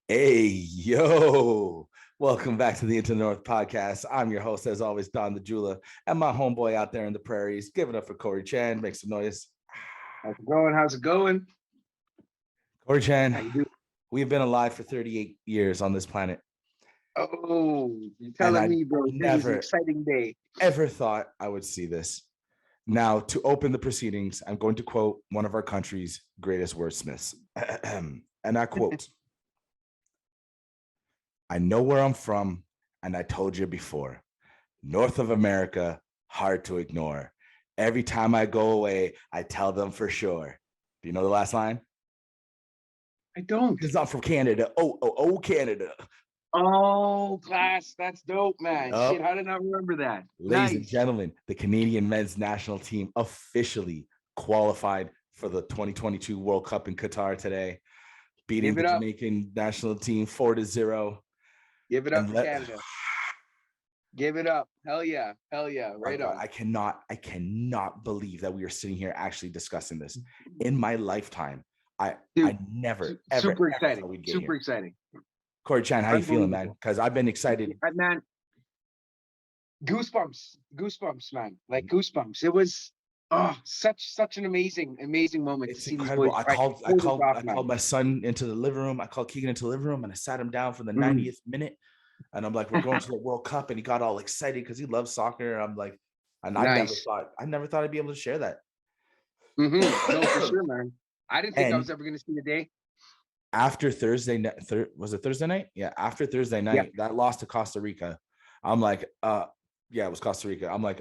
Hey, yo. Welcome back to the International podcast. I'm your host, as always, Don the Jeweler, and my homeboy out there in the prairies. Give it up for Corey Chan. Make some noise. How's it going? How's it going? Corey How Chan, you doing? we've been alive for 38 years on this planet, Oh, you're and telling I me, bro. This is an never, exciting day. ever thought I would see this. Now, to open the proceedings, I'm going to quote one of our country's greatest wordsmiths. And I quote, I know where I'm from, and I told you before. North of America, hard to ignore. Every time I go away, I tell them for sure. Do you know the last line? I don't. Because I'm from Canada. Oh, Canada. Oh, class. That's dope, man. Yup. Shit, how did I remember that? Ladies and Nice. gentlemen, the Canadian men's national team officially qualified for the 2022 World Cup in Qatar today, beating Give the it up. Jamaican national team 4-0. Give it up And for Canada. Give it up. Hell yeah. Hell yeah. my Right God, on. I cannot believe that we are sitting here actually discussing this. In my lifetime, I Dude, never, super ever thought exciting. we'd get Super here. exciting. Corey Chan, how you feeling, man? Unbelievable. Because I've been excited. Man, goosebumps. Goosebumps, man. Like goosebumps. It was such an amazing moment to It's see these incredible. boys I fight. called, I Pull this called, off, I man. called my son into the living room. I called Keegan into the living room, and I sat him down for the 90th minute. And I'm like, we're going to the World Cup, and he got all excited because he loves soccer. And I'm like, and Nice. I never thought I'd be able to share that. No, for sure, man. I didn't think I was And ever going to see the day. after Thursday night, was it Thursday night? Yeah, after Thursday Yeah. night, that loss to Costa Rica, I'm like, yeah, it was Costa Rica. I'm like,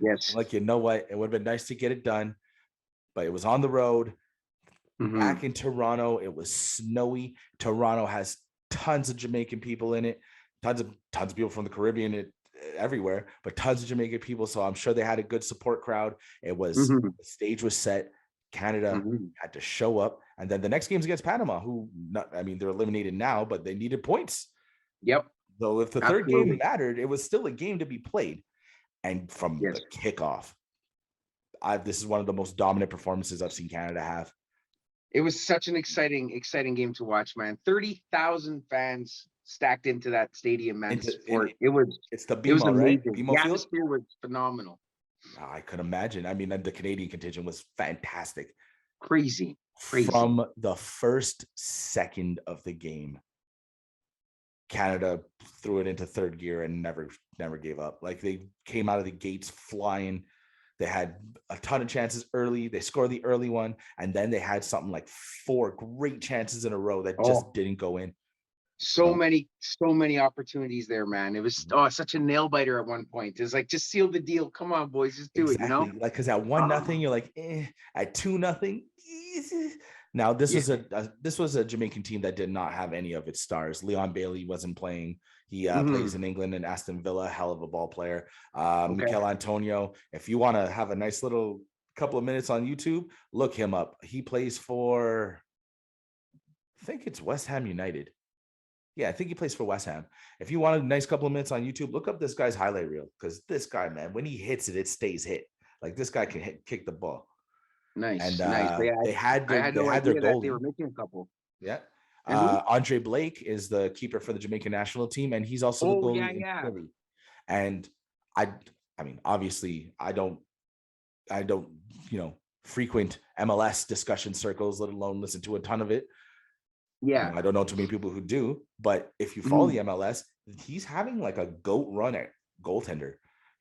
Yes. you know what? It would have been nice to get it done, but it was on the road. Back in Toronto, it was snowy. Toronto has tons of Jamaican people in it, tons of people from the Caribbean, everywhere, but tons of Jamaican people. So I'm sure they had a good support crowd. It was the stage was set. Canada had to show up, and then the next game's against Panama, who they're eliminated now, but they needed points. Yep. So if the third game mattered, it was still a game to be played. And from the kickoff, this is one of the most dominant performances I've seen Canada have. It was such an exciting game to watch, man. 30,000 fans stacked into that stadium, man. It's the It was BMO, right? amazing. BMO The Field. atmosphere was phenomenal. I could imagine. I mean, the Canadian contingent was fantastic. Crazy. From the first second of the game, Canada threw it into third gear and never gave up. Like, they came out of the gates flying. They had a ton of chances early. They scored the early one, and then they had something like 4 great chances in a row that just didn't go in. So many opportunities there, man. It was such a nail biter at one point. It's like, just seal the deal. Come on, boys, just do it. You know, like, because at 1-0, you're like, at 2-0. Now this was a Jamaican team that did not have any of its stars. Leon Bailey wasn't playing. He plays in England and Aston Villa, hell of a ball player. Mikel Antonio, if you want to have a nice little couple of minutes on YouTube, look him up. He plays for, I think it's West Ham United. Yeah, I think he plays for West Ham. If you want a nice couple of minutes on YouTube, look up this guy's highlight reel, because this guy, man, when he hits it, it stays hit. Like, this guy can kick the ball. Nice. And Nice. they had their idea that they goalie. were making a couple. Yeah. Andre Blake is the keeper for the Jamaican national team, and he's also the goalie in Philly. And I mean, obviously, I don't frequent MLS discussion circles, let alone listen to a ton of it. Yeah. I don't know too many people who do, but if you follow the MLS, he's having like a GOAT run at goaltender.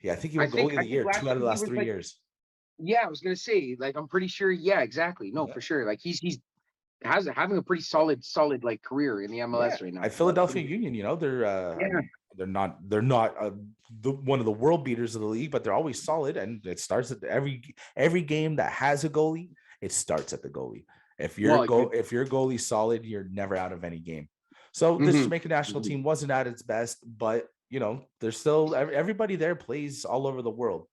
Yeah, I think he was goalie of the year 2 out of the last 3 years. Yeah, I was gonna say, like, I'm pretty sure. Yeah, exactly. No, for sure. Like, he's having a pretty solid like career in the MLS right now. At Philadelphia Union, they're not one of the world beaters of the league, but they're always solid, and it starts at every game that has a goalie. It starts at the goalie. If your goalie's solid, you're never out of any game. So this Jamaican national team wasn't at its best, but there's still everybody there plays all over the world.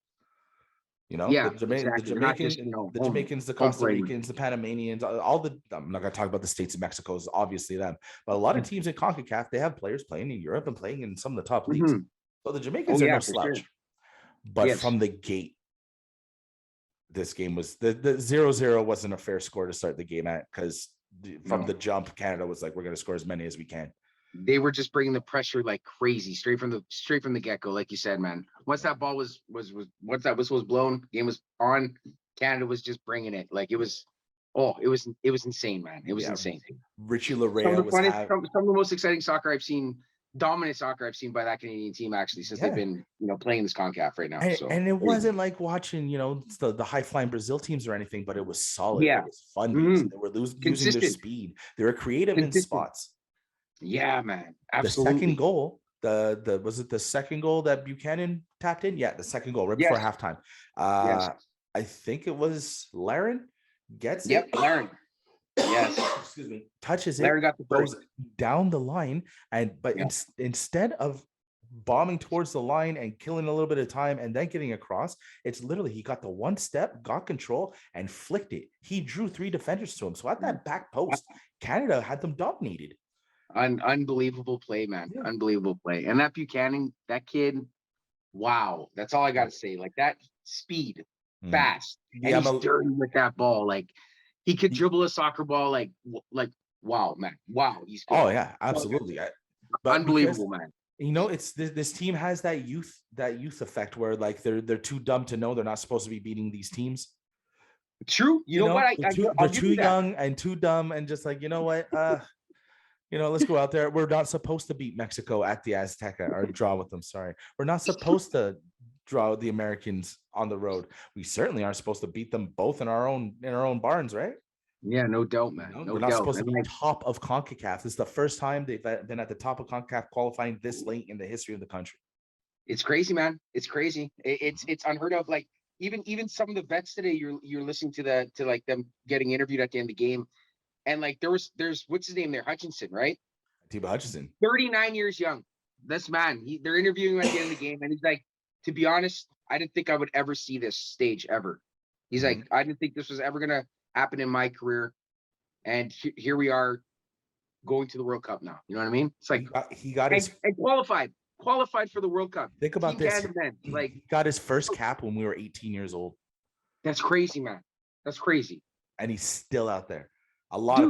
The Jamaicans, the Costa Ricans, the Panamanians, I'm not going to talk about the states of Mexico, is obviously them, but a lot of teams in CONCACAF, they have players playing in Europe and playing in some of the top leagues. So the Jamaicans are no slouch. But from the gate, this game was the 0-0 wasn't a fair score to start the game at, because from No. the jump, Canada was like, we're going to score as many as we can. They were just bringing the pressure like crazy straight from the get-go, like you said, man. Once that ball was once that whistle was blown, game was on, Canada was just bringing it. Like it was insane, man. It was insane. Richie Some of Larea the was funniest, some of the most exciting soccer I've seen, dominant soccer I've seen by that Canadian team actually since they've been, playing this CONCACAF right now. And it wasn't like watching, the high flying Brazil teams or anything, but it was solid. Yeah. It was fun. They were using their speed. They were creative in spots. Yeah, man. The Absolutely. second goal, was it the second goal that Buchanan tapped in? Yeah, the second goal right before halftime. Yes. I think it was Laren gets it. Yep, Laren. Yes. Excuse me. Touches Laren it, got the goes first. down the line, instead of bombing towards the line and killing a little bit of time and then getting across, it's literally he got the one step, got control, and flicked it. He drew 3 defenders to him. So at that back post, Canada had them dominated. Unbelievable play, man. Yeah. Unbelievable play. And that Buchanan, that kid, wow. That's all I got to say. Like that speed, fast. And he's dirty with that ball. Like he could dribble a soccer ball like wow, man. Wow. He's good. Oh, yeah, absolutely. Unbelievable, man. It's this team has that youth effect where like they're too dumb to know they're not supposed to be beating these teams. True. You know what? They're too young and too dumb and just like, you know what? Let's go out there. We're not supposed to beat Mexico at the Azteca or draw with them. Sorry. We're not supposed to draw the Americans on the road. We certainly aren't supposed to beat them both in our own barns, right? Yeah, no doubt, man. We're not supposed to be top of CONCACAF. This is the first time they've been at the top of CONCACAF qualifying this late in the history of the country. It's crazy, man. It's crazy. It's unheard of. Like even some of the vets today, you're listening to them getting interviewed at the end of the game. And like there's what's his name there? Hutchinson, right? Atiba Hutchinson. 39 years young. This man, they're interviewing him at the end of the game. And he's like, to be honest, I didn't think I would ever see this stage ever. He's like, I didn't think this was ever going to happen in my career. And here we are going to the World Cup now. You know what I mean? It's like he got his and qualified for the World Cup. Think about this. Like he got his first cap when we were 18 years old. That's crazy, man. That's crazy. And he's still out there. A lot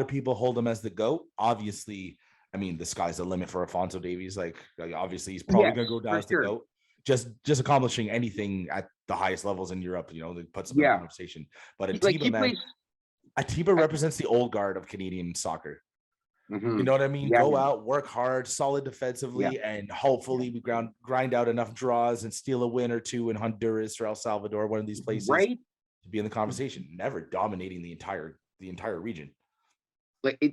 of people hold him as the GOAT. Obviously, I mean, the sky's the limit for Alphonso Davies. Like obviously, he's probably going to go down as the GOAT. Just accomplishing anything at the highest levels in Europe, that puts him in conversation. But Atiba represents the old guard of Canadian soccer. You know what I mean? Go out, work hard, solid defensively, and hopefully we grind out enough draws and steal a win or two in Honduras or El Salvador, one of these places, to be in the conversation. Never dominating the entire region. Like it,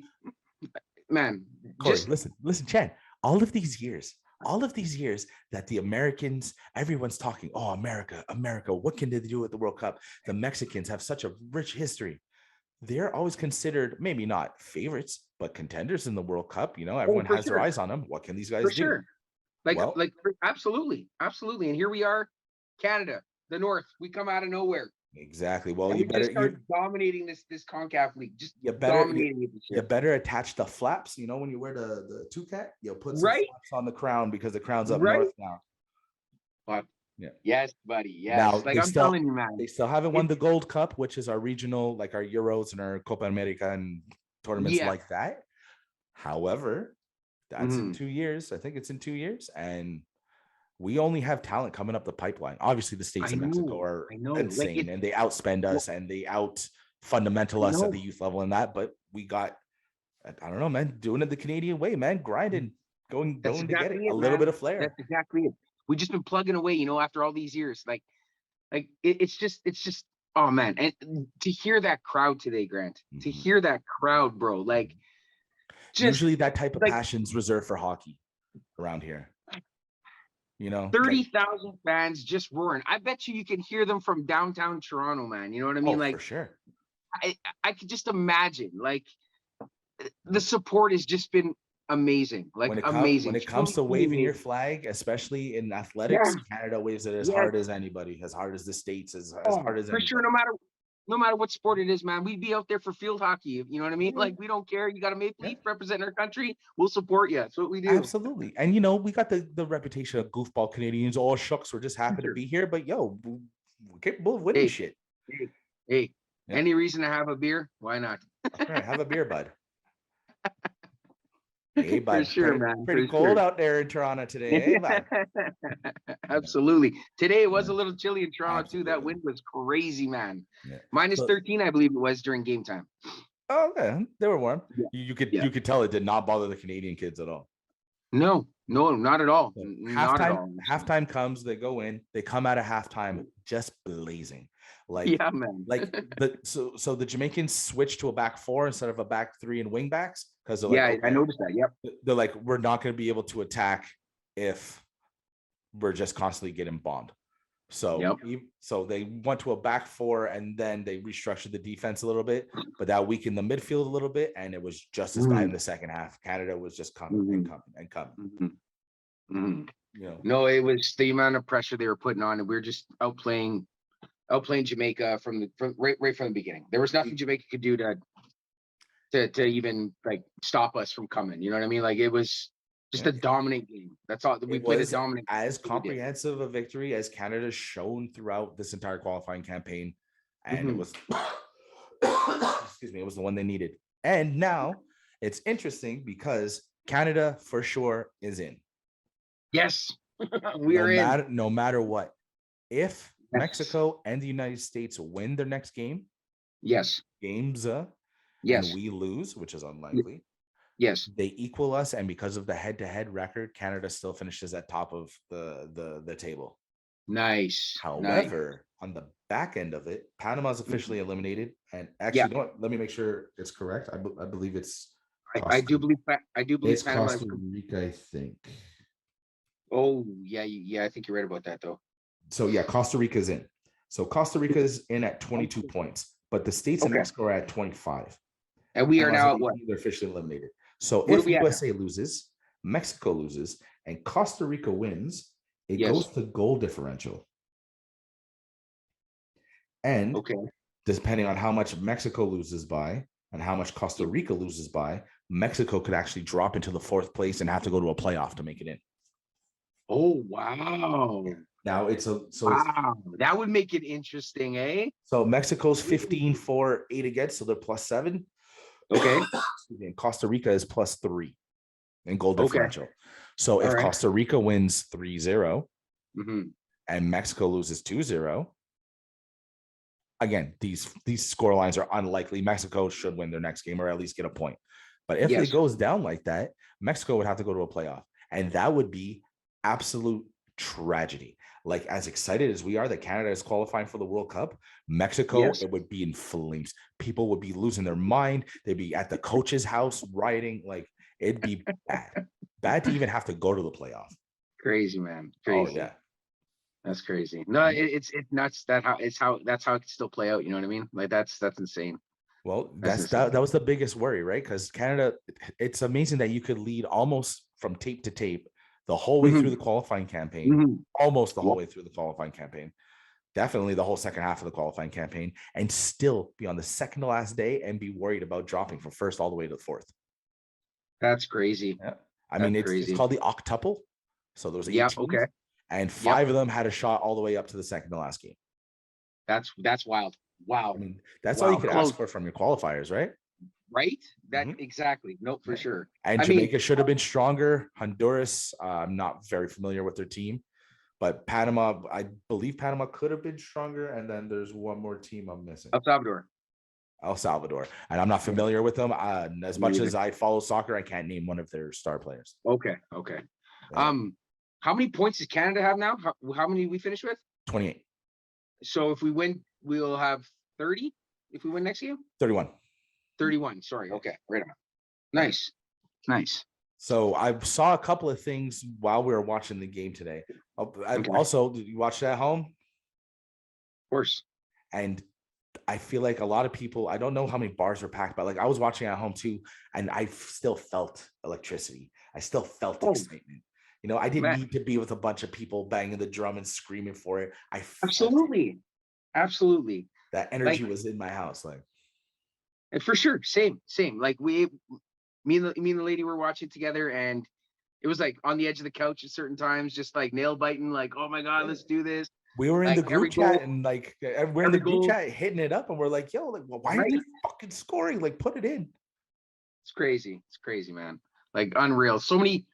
man. Corey, listen, Chan. All of these years that the Americans, everyone's talking, oh, America, what can they do at the World Cup? The Mexicans have such a rich history. They're always considered maybe not favorites, but contenders in the World Cup. Everyone has their eyes on them. What can these guys do? Sure. Like absolutely. And here we are, Canada, the North. We come out of nowhere. Exactly. Well, and you're dominating this CONCACAF league. Just dominating it. You better attach the flaps. When you wear the toucan, you'll put some flaps on the crown because the crown's up north now. But yes, buddy. Yes. Now, I'm telling you, man. They still haven't won the Gold Cup, which is our regional, like our Euros and our Copa America and tournaments like that. However, that's in 2 years. I think it's in 2 years, and we only have talent coming up the pipeline. Obviously, the states of Mexico are insane, and they outspend us and they out fundamental us at the youth level and that. But we got, I don't know, man, doing it the Canadian way, man, grinding, going to get it, a little bit of flair. That's exactly it. We've just been plugging away, after all these years. Like it's just, oh man. And to hear that crowd today, Grant, to hear that crowd, bro, like usually that type of passion's reserved for hockey around here. 30,000 fans just roaring. I bet you can hear them from downtown Toronto, man. You know what I mean? For sure. I could just imagine, like, the support has just been amazing. Like, amazing. When it comes to waving your flag, especially in athletics, Canada waves it as hard as anybody, as hard as the States, as hard as for anybody. Sure, no matter what sport it is, man, we'd be out there for field hockey. You know what I mean? Like, we don't care. You got a Maple Leaf representing our country. We'll support you. That's what we do. Absolutely. And, we got the reputation of goofball Canadians. Oh, shucks, we're just happy to be here. But, we're capable of winning shit. Hey, any reason to have a beer? Why not? All right, have a beer, bud. Hey, For bud. sure, man. Pretty For cold sure. out there in Toronto today, hey, bud. Absolutely. Today it was Yeah, a little chilly in Toronto too. That absolutely. wind was crazy, man. Yeah. Minus So, 13, I believe it was during game time. oh, okay, they were warm. Yeah. You could tell it did not bother the Canadian kids at all. No, not at all. So Not at all. halftime comes, they go in, they come out of halftime just blazing. Like, Yeah, man. so the Jamaicans switched to a back four instead of a back three and wing backs because they're Yeah, like, I okay, noticed that. Yep. they're like, we're not going to be able to attack if we're just constantly getting bombed. So, so they went to a back four and then they restructured the defense a little bit, but that weakened the midfield a little bit. And it was just as bad in the second half. Canada was just coming and coming and coming. You know, no, it was the amount of pressure they were putting on, and we were just outplaying Jamaica from right from the beginning. There was nothing Jamaica could do to even like stop us from coming. You know what I mean? Like it was just a dominant game. That's all. We played a dominant game. As comprehensive a victory as Canada's shown throughout this entire qualifying campaign, and it was excuse me, it was the one they needed. And now it's interesting because Canada for sure is in. Yes, we are in. No matter what, if Mexico and the United States win their next game, games, and we lose, which is unlikely. Yes, they equal us, and because of the head-to-head record, Canada still finishes at top of the table. Nice. However, on the back end of it, Panama's officially eliminated, and actually, you know what? Let me make sure it's correct. I believe it's. I do believe it's Costa Rica, I think. Oh yeah. I think you're right about that though. So yeah, Costa Rica's in. So Costa Rica is in at 22 points, but the States and Mexico are at 25. And we are now at what? They're officially eliminated. So if USA loses, Mexico loses, and Costa Rica wins, it goes to goal differential. And depending on how much Mexico loses by and how much Costa Rica loses by, Mexico could actually drop into the fourth place and have to go to a playoff to make it in. Oh, wow. Now that would make it interesting, eh? So Mexico's 15-4-8 against, so they're +7. Okay. And Costa Rica is +3 in goal differential. So if Costa Rica wins 3-0 and Mexico loses 2-0, again, these score lines are unlikely. Mexico should win their next game or at least get a point. But if it goes down like that, Mexico would have to go to a playoff. And that would be absolute tragedy. Like, as excited as we are that Canada is qualifying for the World Cup, Mexico, it would be in flames. People would be losing their mind. They'd be at the coach's house rioting. Like, it'd be bad to even have to go to the playoff. Crazy, man. Crazy. Oh, yeah. That's crazy. No, it's nuts. That's how it can still play out. You know what I mean? Like that's insane. Well, that was the biggest worry, right? Because Canada, it's amazing that you could lead almost from tape to tape the whole way through the qualifying campaign, almost the whole way through the qualifying campaign, definitely the whole second half of the qualifying campaign, and still be on the second to last day and be worried about dropping from first all the way to the fourth. That's crazy. Yeah. I mean, it's called the octuple. So there was 8 teams, and 5 of them had a shot all the way up to the second to last game. That's wild. Wow. I mean, that's all you could ask for from your qualifiers, right? Right? That exactly. No, for sure. And Jamaica should have been stronger. Honduras, I'm not very familiar with their team, but Panama, I believe Panama could have been stronger. And then there's one more team I'm missing. El Salvador. And I'm not familiar with them. As much as I follow soccer, I can't name one of their star players. Okay. Yeah. How many points does Canada have now? How many we finish with? 28. So if we win, we'll have 30 if we win next game? 31. 31. Sorry. Okay. Right on. Nice. So I saw a couple of things while we were watching the game today. Also, did you watch that at home? Of course. And I feel like a lot of people, I don't know how many bars were packed, but like I was watching at home too, and I still felt electricity. I still felt excitement. You know, I didn't need to be with a bunch of people banging the drum and screaming for it. Absolutely. That energy was in my house, like. And for sure, same. Like me and the lady were watching together, and it was like on the edge of the couch at certain times, just like nail biting, like, oh my God, let's do this. We were in the Like group chat and like we're in the every group goal, chat hitting it up, and we're like, "Yo, like, well, why aren't right? they fucking scoring? Like, put it in." It's crazy. It's crazy, man. Like unreal. So many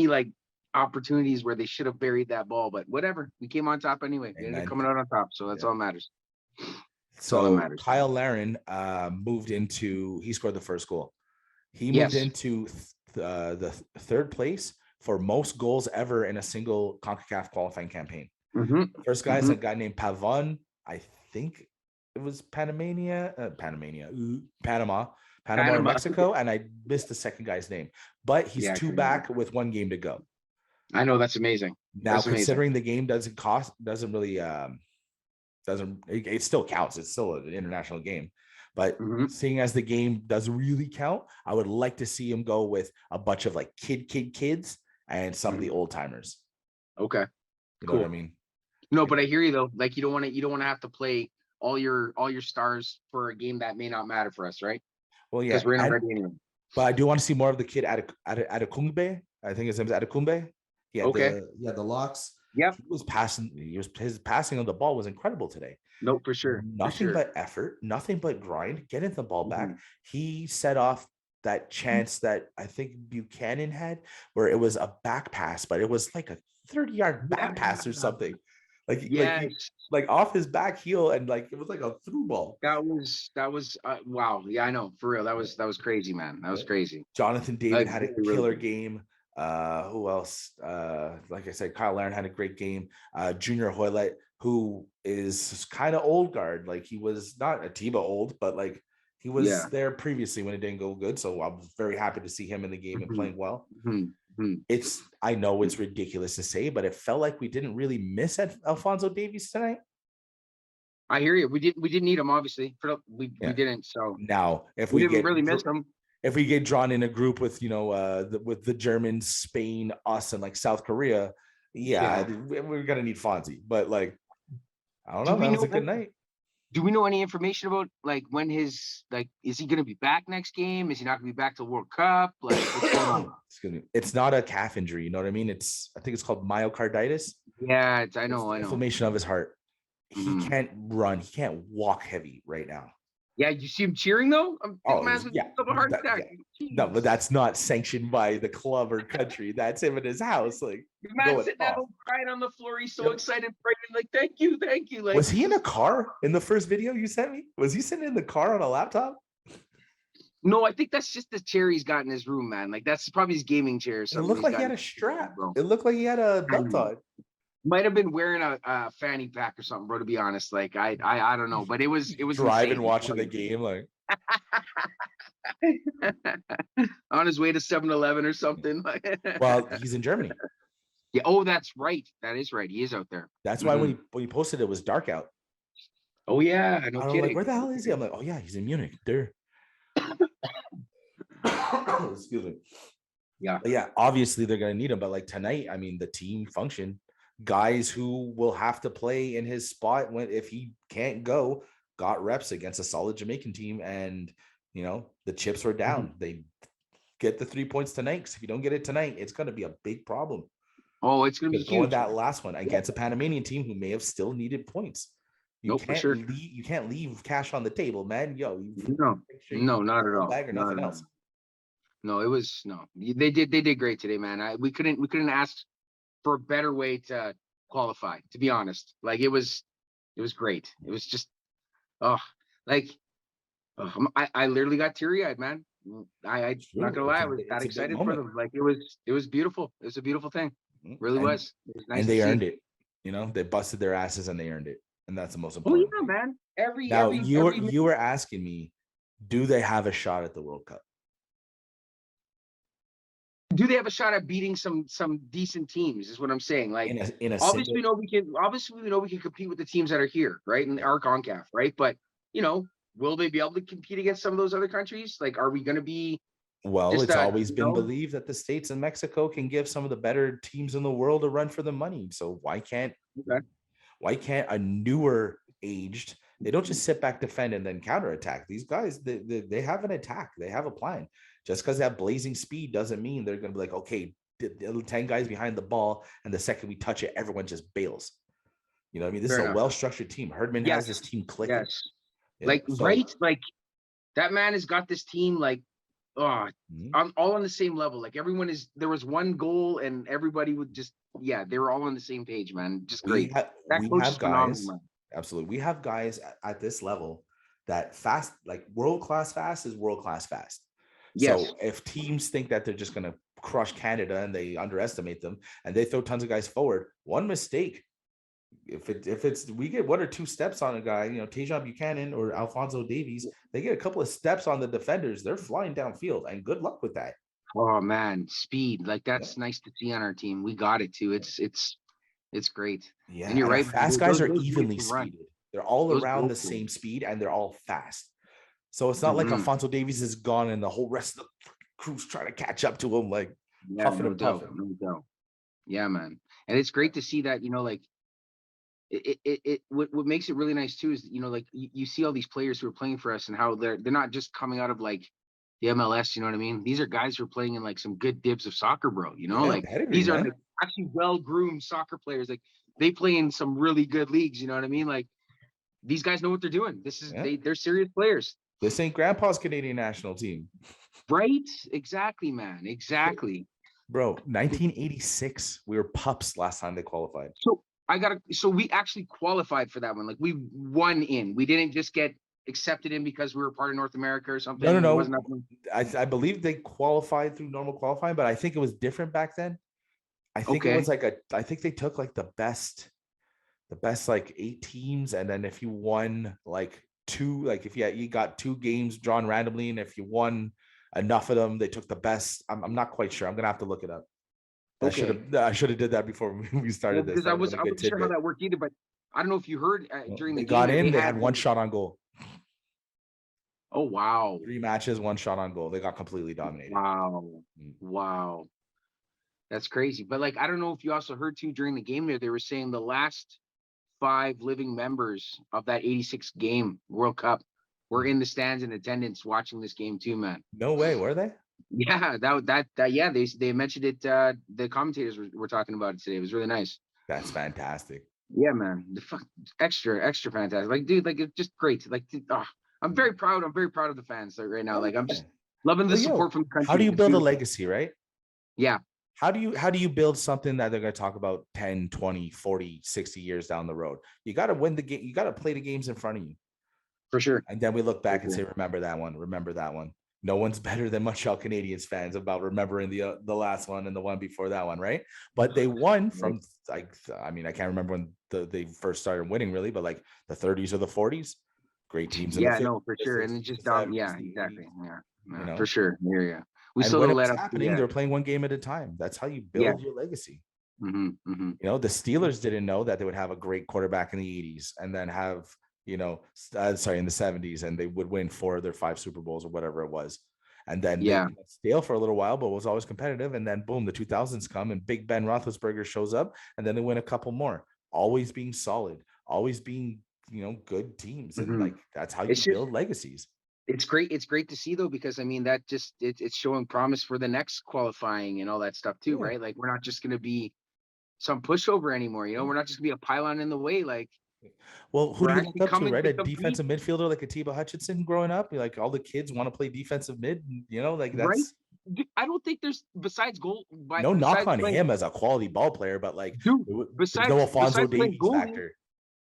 like opportunities where they should have buried that ball, but whatever. We came on top anyway. We And ended up then, coming out on top, so that's yeah. all that matters. That's all that So matters. Kyle Larin moved into. He scored the first goal. He moved Yes. into the third place for most goals ever in a single CONCACAF qualifying campaign. Mm-hmm. The first guy is Mm-hmm. a guy named Pavon. I think it was Panama or Mexico, and I missed the second guy's name. But he's Yeah, two crazy. back with 1 game to go. I know, that's amazing. Now, That's amazing. considering the game doesn't really it still counts. It's still an international game. But Mm-hmm. seeing as the game doesn't really count, I would like to see him go with a bunch of like kids and some of the old timers. Okay. You know what I mean? No, but I hear you though. Like you don't want to have to play all your stars for a game that may not matter for us, right? Well, yeah. Because we're not ready anyway. But I do want to see more of the kid Adekumbe. I think his name is Adekumbe. Okay. The locks. Yep. His passing of the ball was incredible today. No, for sure. Nothing but effort, nothing but grind, getting the ball back. Mhm. He set off that chance that I think Buchanan had, where it was a back pass, but it was like a 30-yard back pass or something. Like off his back heel, and like it was like a through ball. That was wow. Yeah, I know, for real. That was crazy, man. That was crazy. Jonathan David had a really, killer really game. Who else? Like I said, Kyle Larin had a great game. Junior Hoylett, who is kind of old guard. Like he was not Atiba old, but like he was there previously when it didn't go good. So I was very happy to see him in the game and playing well. I know it's ridiculous to say, but it felt like we didn't really miss Alphonso Davies tonight. I hear you. We didn't need him, obviously. We didn't. So now, if we didn't really miss him, if we get drawn in a group with with the Germans, Spain, us, and like South Korea, we're gonna need Fonzie. But like, I don't know. That was a good night. Do we know any information about like when is he gonna be back next game? Is he not gonna be back to the World Cup? Like, what's going on? Excuse me. It's not a calf injury. You know what I mean? I think it's called myocarditis. Yeah, I know. Inflammation of his heart. He can't run. He can't walk heavy right now. Yeah, you see him cheering though. A heart attack. No, but that's not sanctioned by the club or country. That's him in his house, like man sitting at home crying on the floor. He's so excited, praying, like thank you. Like, was he in a car in the first video you sent me? Was he sitting in the car on a laptop? No, I think that's just the chair he's got in his room, man. Like that's probably his gaming chair. It looked like he had a strap. It looked like he had a belt on. Might have been wearing a fanny pack or something, bro. To be honest, like I don't know, but it was driving, watching the game, like on his way to 7-Eleven or something. Well, he's in Germany. Yeah. Oh, that's right. That is right. He is out there. That's why when he posted, it was dark out. Oh yeah, no kidding. Like, where the hell is he? I'm like, oh yeah, he's in Munich. There. Excuse me. Yeah. But yeah. Obviously, they're gonna need him, but like tonight, I mean, the team function. Guys who will have to play in his spot if he can't go got reps against a solid Jamaican team, and the chips were down. They get the 3 points tonight, because if you don't get it tonight, it's going to be a big problem. Oh, it's going to be huge. That last one against a Panamanian team who may have still needed points. You can't leave cash on the table, man. No, not at all. Bag or nothing else. No, it was They did great today, man. We couldn't ask for a better way to qualify, to be honest. Like it was great. It was just I literally got teary-eyed, man. I'm not gonna lie, I was that excited for them. Like it was beautiful. It was a beautiful thing. It really was. It was nice, and they earned it. They busted their asses and they earned it, and that's the most important. Oh yeah, man. You were asking me, do they have a shot at the World Cup? Do they have a shot at beating some decent teams? Is what I'm saying. Like, obviously we know we can compete with the teams that are here, right? In our CONCACAF, right? But will they be able to compete against some of those other countries? Like, are we going to be? Well, it's always been believed that the States and Mexico can give some of the better teams in the world a run for the money. So why can't a newer aged? They don't just sit back, defend, and then counterattack. These guys, they have an attack. They have a plan. Just because they have blazing speed doesn't mean they're going to be like, okay, 10 guys behind the ball, and the second we touch it, everyone just bails. You know what I mean? This Fair is a enough. well-structured team. Herdman has this team clicking. Yes. You know, Like, so right? Like, that man has got this team, like, oh, mhm. I'm all on the same level. Like, there was one goal and everybody would just, they were all on the same page, man. Just great. That we coach is have phenomenal, guys. man. Absolutely, we have guys at this level that fast, like world-class fast is world-class fast. Yes. So if teams think that they're just going to crush Canada and they underestimate them and they throw tons of guys forward, one mistake, if it's we get 1 or 2 steps on a guy, you know, Tajon Buchanan or Alphonso Davies, they get a couple of steps on the defenders, they're flying downfield, and good luck with that. Oh man, speed. Like, that's nice to see on our team. We got it too. It's great. Yeah, And you're and our right, fast man. guys are Those boys evenly can run. speeded. They're all Those around boys the can same speed, and they're all fast. So it's not like run. Alphonso Davies is gone and the whole rest of the crew's trying to catch up to him, like puffing No and doubt. puffing. No doubt. Yeah, man. And it's great to see that, like, what makes it really nice too is, like, you see all these players who are playing for us and how they're not just coming out of like the MLS, you know what I mean? These are guys who are playing in like some good dibs of soccer, bro. Yeah, Like, pedigree, these are man. like actually well-groomed soccer players. Like, they play in some really good leagues, you know what I mean? Like, these guys know what they're doing. They're serious players. This ain't Grandpa's Canadian national team. Right? Exactly, man. Exactly. Bro, 1986, we were pups last time they qualified. So we actually qualified for that one. Like, we won in. We didn't just get accepted in because we were part of North America or something. No. It wasn't I believe they qualified through normal qualifying, but I think it was different back then. I think it was like I think they took like the best like 8 teams, and then if you won like 2, like if you got 2 games drawn randomly, and if you won enough of them, they took the best. I'm not quite sure. I'm gonna have to look it up. I should have did that before we started this. because I That would have been a good wasn't sure how tidbit. that worked either. But I don't know if you heard during the They game got there, in. they They had had 1 shot on goal. Oh wow, 3 matches, 1 shot on goal. They got completely dominated. wow, that's crazy. But like, I don't know if you also heard too during the game there, they were saying the last 5 living members of that '86 game World Cup were in the stands in attendance watching this game too, man. No way, were they? Yeah, yeah, they mentioned it. The commentators were talking about it today. It was really nice. That's fantastic. Yeah, man. Extra fantastic. Like, dude, like, it's just great. Like, I'm very proud. I'm very proud of the fans right now. Like, I'm just loving the support from the country. How do you build a legacy, right? Yeah. How do you build something that they're going to talk about 10, 20, 40, 60 years down the road? You got to win the game. You got to play the games in front of you. For sure. And then we look back and say, remember that one. Remember that one. No one's better than Montreal Canadiens fans about remembering the last one and the one before that one, right? But they won from, like, I mean, I can't remember when they first started winning, really, but like the 30s or the 40s. Great teams. Yeah, no, for sure. And it just yeah, exactly. Yeah, for sure. Yeah. We still when let it was up. happening, they're playing one game at a time. That's how you build your legacy. You know, the Steelers didn't know that they would have a great quarterback in the 80s and then have, in the 70s, and they would win 4 of their 5 Super Bowls or whatever it was. And then they stale for a little while, but was always competitive. And then boom, the 2000s come and Big Ben Roethlisberger shows up, and then they win a couple more. Always being solid, always being, good teams, and like that's how you build legacies. It's great. It's great to see, though, because I mean that just it's showing promise for the next qualifying and all that stuff too, right? Like, we're not just going to be some pushover anymore. We're not just going to be a pylon in the way. Like, well, who do you look up to, right? A defensive midfielder like Atiba Hutchinson growing up, like all the kids want to play defensive mid, like that's right. I don't think there's besides goal. No knock on him as a quality ball player, but like, dude, besides no Alphonso Davies factor.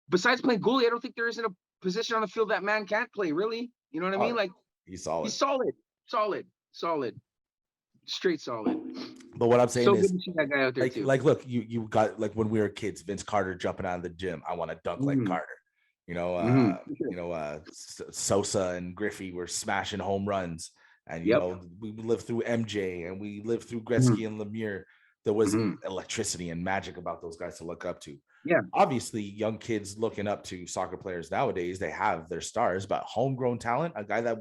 Besides playing goalie, I don't think there isn't a position on the field that man can't play. Really, you know what I mean? Like, he's solid. He's solid, straight solid. But what I'm saying is, good to see that guy out there too. Like, look, you got, like, when we were kids, Vince Carter jumping out of the gym. I want to dunk like Carter. Sosa and Griffey were smashing home runs, and we lived through MJ and we lived through Gretzky and Lemieux. There was electricity and magic about those guys to look up to. Yeah, obviously, young kids looking up to soccer players nowadays, they have their stars, but homegrown talent, a guy that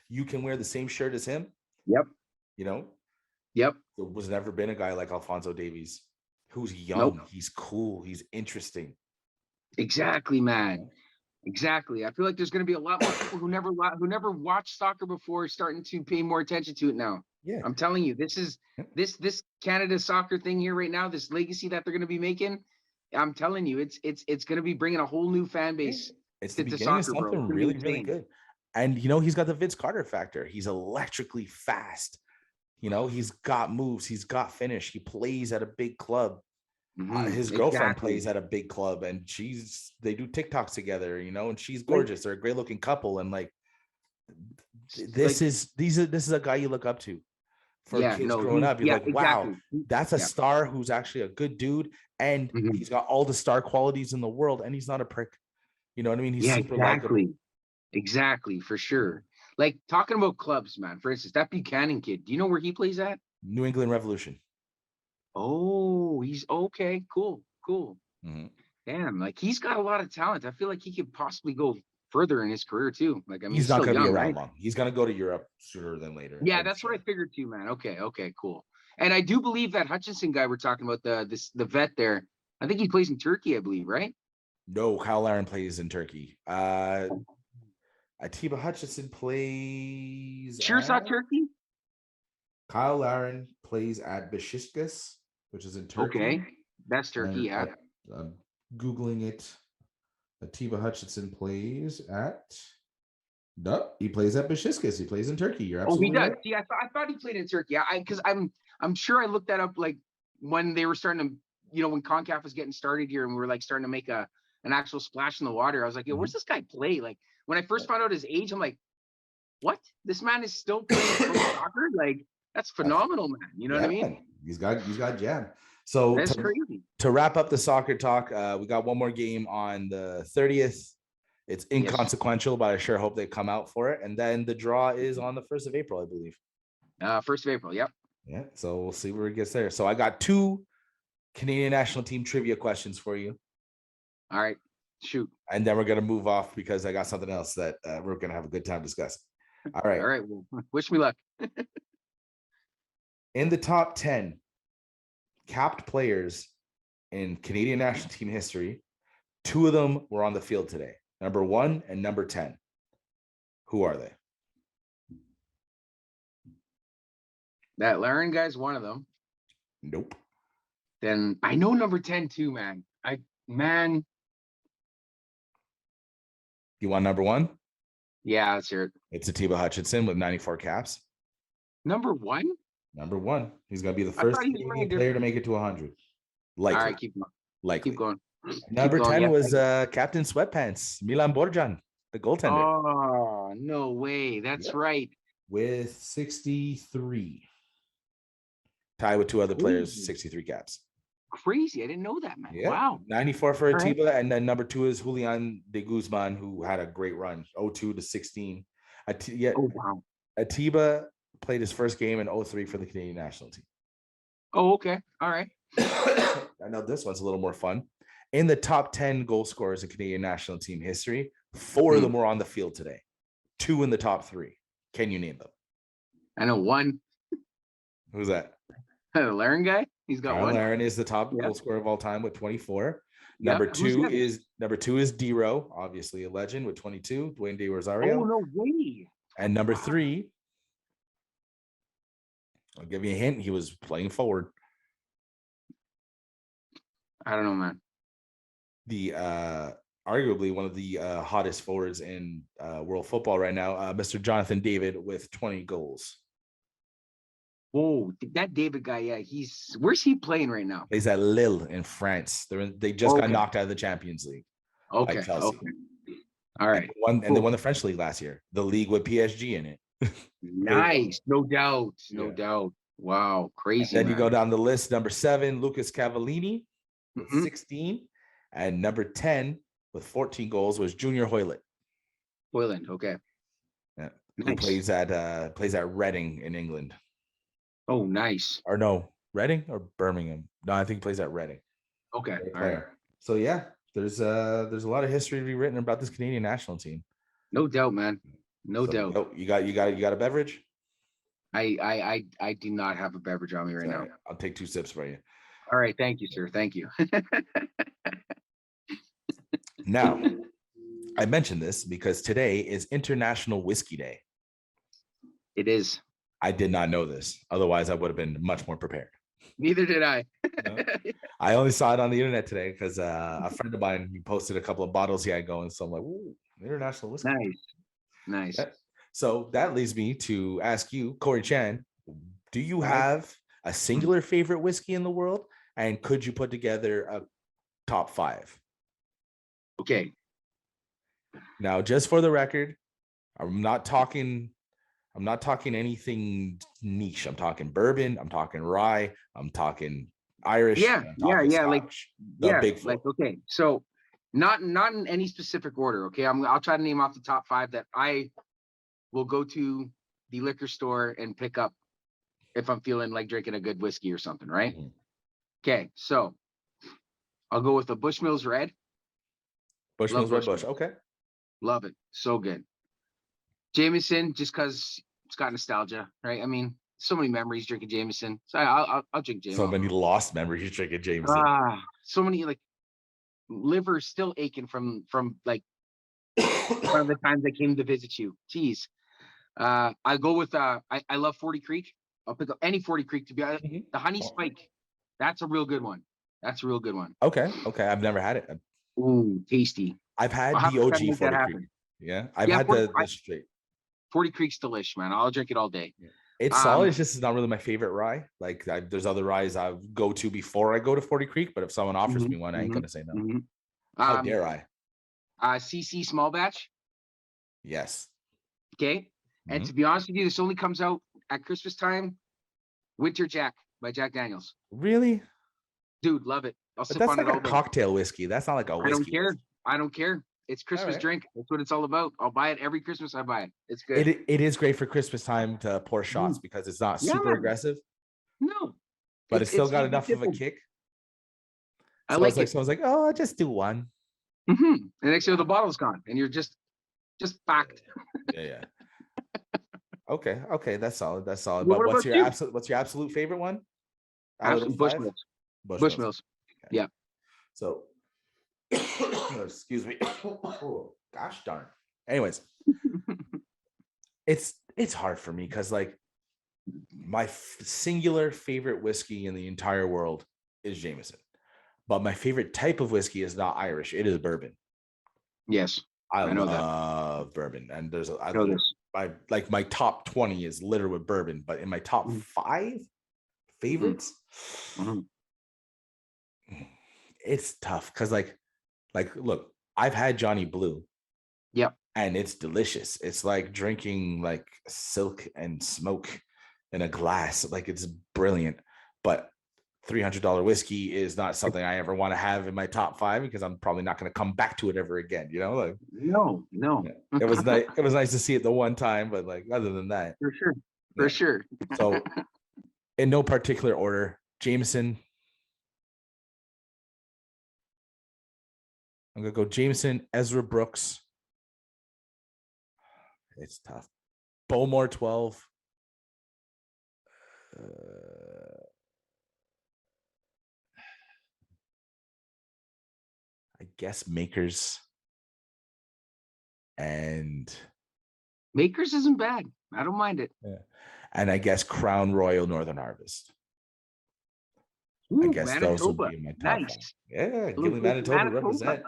you can wear the same shirt as him. Yep. There was never been a guy like Alphonso Davies, who's young. He's cool. He's interesting. Exactly, man. Exactly. I feel like there's going to be a lot more people who never watched soccer before starting to pay more attention to it now. Yeah, I'm telling you, this is this Canada soccer thing here right now. This legacy that they're going to be making, I'm telling you, it's going to be bringing a whole new fan base. It's the to beginning of soccer, bro. something really, really good. And, he's got the Vince Carter factor. He's electrically fast. He's got moves. He's got finish. He plays at a big club. His girlfriend plays at a big club, and they do TikToks together, and she's gorgeous. They're a great looking couple. And this is a guy you look up to for kids growing up. You're like, wow, that's a star who's actually a good dude. And he's got all the star qualities in the world, and he's not a prick. You know what I mean? He's super likable. Exactly, for sure. Like, talking about clubs, man. For instance, that Buchanan kid, do you know where he plays at? New England Revolution. Oh, he's okay. Cool. Mm-hmm. Damn, like, he's got a lot of talent. I feel like he could possibly go further in his career too. Like, I mean, he's not going to be around right? long. He's going to go to Europe sooner than later. Yeah, that's what I figured too, man. Okay, cool. And I do believe that Hutchinson guy we're talking about, the vet there, I think he plays in Turkey, I believe, right? No, Kyle Larin plays in Turkey. Atiba Hutchinson plays. Sure, it's not Turkey. Kyle Larin plays at Besiktas, which is in Turkey. Okay, that's Turkey. Yeah, I'm googling it. Atiba Hutchinson plays at. No, he plays at Besiktas. He plays in Turkey. You're absolutely he does. right. Yeah, I thought he played in Turkey. Because I'm sure I looked that up like when they were starting to, when CONCACAF was getting started here, and we were like starting to make an actual splash in the water. I was like, yo, where's this guy play? Like, when I first found out his age, I'm like, what? This man is still playing pro soccer? Like, that's phenomenal, man. You know what I mean? He's got jam. So that's crazy. To wrap up the soccer talk, we got one more game on the 30th. It's inconsequential, but I sure hope they come out for it. And then the draw is on the 1st of April, I believe. 1st of April, yep. Yeah, so we'll see where it gets there. So I got 2 Canadian national team trivia questions for you. All right, shoot. And then we're going to move off because I got something else that we're going to have a good time discussing. All right. All right, well, wish me luck. In the top 10 capped players in Canadian national team history, 2 of them were on the field today. Number 1 and number 10. Who are they? That Larin guy's one of them. Nope. Then I know number 10 too, man. You want number 1? Yeah, let's hear it. It's Atiba Hutchinson with 94 caps. Number 1? Number 1. He's going to be the first Canadian player to make it to 100. Likely. All right, keep going. Likely. Keep going. Number 10 was Captain Sweatpants, Milan Borjan, the goaltender. Oh, no way. That's right. With 63. Tied with 2 other players, 63 caps. Crazy. I didn't know that, man. Yeah. Wow. 94 for Atiba. Right. And then number 2 is Julian de Guzman, who had a great run, 02 to 16. Wow. Atiba played his first game in 03 for the Canadian national team. Oh, okay. All right. I know this one's a little more fun. In the top 10 goal scorers in Canadian national team history, 4 of them were on the field today. 2 in the top 3. Can you name them? I know 1. Who's that? The Larin guy. He's got Kyle 1. Larin is the top goal scorer of all time with 24. Number 2 is D-Row, obviously a legend with 22. Dwayne De Rosario. Oh, no way. And number 3, I'll give you a hint. He was playing forward. I don't know, man. The arguably one of the hottest forwards in world football right now, Mr. Jonathan David with 20 goals. Whoa, that David guy, yeah, where's he playing right now? He's at Lille in France. They just got knocked out of the Champions League. Okay. Okay. All right. And they won the French league last year. The league with PSG in it. Nice. No doubt. No doubt. Wow. Crazy. And then you go down the list. Number 7, Lucas Cavallini with 16. And number 10 with 14 goals was Junior Hoylett. Hoyland, okay. Yeah. Nice. Who plays at Reading in England. Oh, nice. Or no, Reading or Birmingham? No, I think he plays at Reading. Okay. All right. So yeah, there's a lot of history to be written about this Canadian national team. No doubt, man. No doubt. You got a beverage? I do not have a beverage on me right now. I'll take 2 sips for you. All right, thank you, sir. Thank you. Now, I mentioned this because today is International Whiskey Day. It is. I did not know this. Otherwise, I would have been much more prepared. Neither did I. No. I only saw it on the internet today because a friend of mine, he posted a couple of bottles he had going. So I'm like, ooh, international whiskey. Nice. Yeah. So that leads me to ask you, Corey Chan, do you have a singular favorite whiskey in the world? And could you put together a top 5? Okay. Now, just for the record, I'm not talking anything niche. I'm talking bourbon, I'm talking rye, I'm talking Irish, Yeah. I'm talking Scotch, the big four. Like, okay. So not in any specific order. Okay. I'll try to name off the top 5 that I will go to the liquor store and pick up if I'm feeling like drinking a good whiskey or something, right? Mm-hmm. Okay. So I'll go with the Bushmills Red. Bushmills Red Bush. Okay. Love it. So good. Jameson, just because it's got nostalgia, right? I mean, so many memories drinking Jameson. So I'll drink Jameson. So many lost memories drinking Jameson. So many, like, liver still aching from like one of the times I came to visit you. Jeez. I go with I love 40 Creek. I'll pick up any 40 Creek to be honest. Mm-hmm. The Honey Spike. That's a real good one. Okay. I've never had it. Ooh, tasty. I've had the OG 40 Creek. Yeah. I've had the straight. 40 Creek's delish, man. I'll drink it all day. Yeah. It's solid. It's just not really my favorite rye. Like there's other ryes I go to before I go to 40 Creek, but if someone offers me one, I ain't gonna say no. How dare I? CC small batch. Yes. Okay. And to be honest with you, this only comes out at Christmas time. Winter Jack by Jack Daniels. Really? Dude, love it. I'll sip that's on like it all a cocktail whiskey. That's not like a whiskey. I don't care. It's Christmas drink. That's what it's all about. I'll buy it every Christmas. I buy it. It's good. It is great for Christmas time to pour shots because it's not super aggressive. No. But it's still got enough of a kick. I like it. So I was like, oh, I'll just do one. And next year the bottle's gone and you're just packed. Yeah. Okay, that's solid. But what's your absolute favorite one? Bushmills. Bushmills. Okay. Yeah. So excuse me. Oh, gosh darn. Anyways, it's hard for me because like my singular favorite whiskey in the entire world is Jameson, but my favorite type of whiskey is not Irish. It is bourbon. Yes, I know love bourbon, and there's my top 20 is littered with bourbon, but in my top 5 favorites, it's tough because like look, I've had Johnny Blue. Yep. And it's delicious. It's like drinking like silk and smoke in a glass. Like it's brilliant. But $300 whiskey is not something I ever want to have in my top 5 because I'm probably not going to come back to it ever again. You know, like no. Yeah. It was nice. It was nice to see it the one time, but like other than that, for sure. So, in no particular order, Jameson. I'm gonna go Jameson, Ezra Brooks. It's tough. Bowmore 12. I guess Makers. And Makers isn't bad. I don't mind it. Yeah. And I guess Crown Royal Northern Harvest. Ooh, I guess Manitoba. Those would be in my top 5. Yeah, Gimli, Manitoba represent.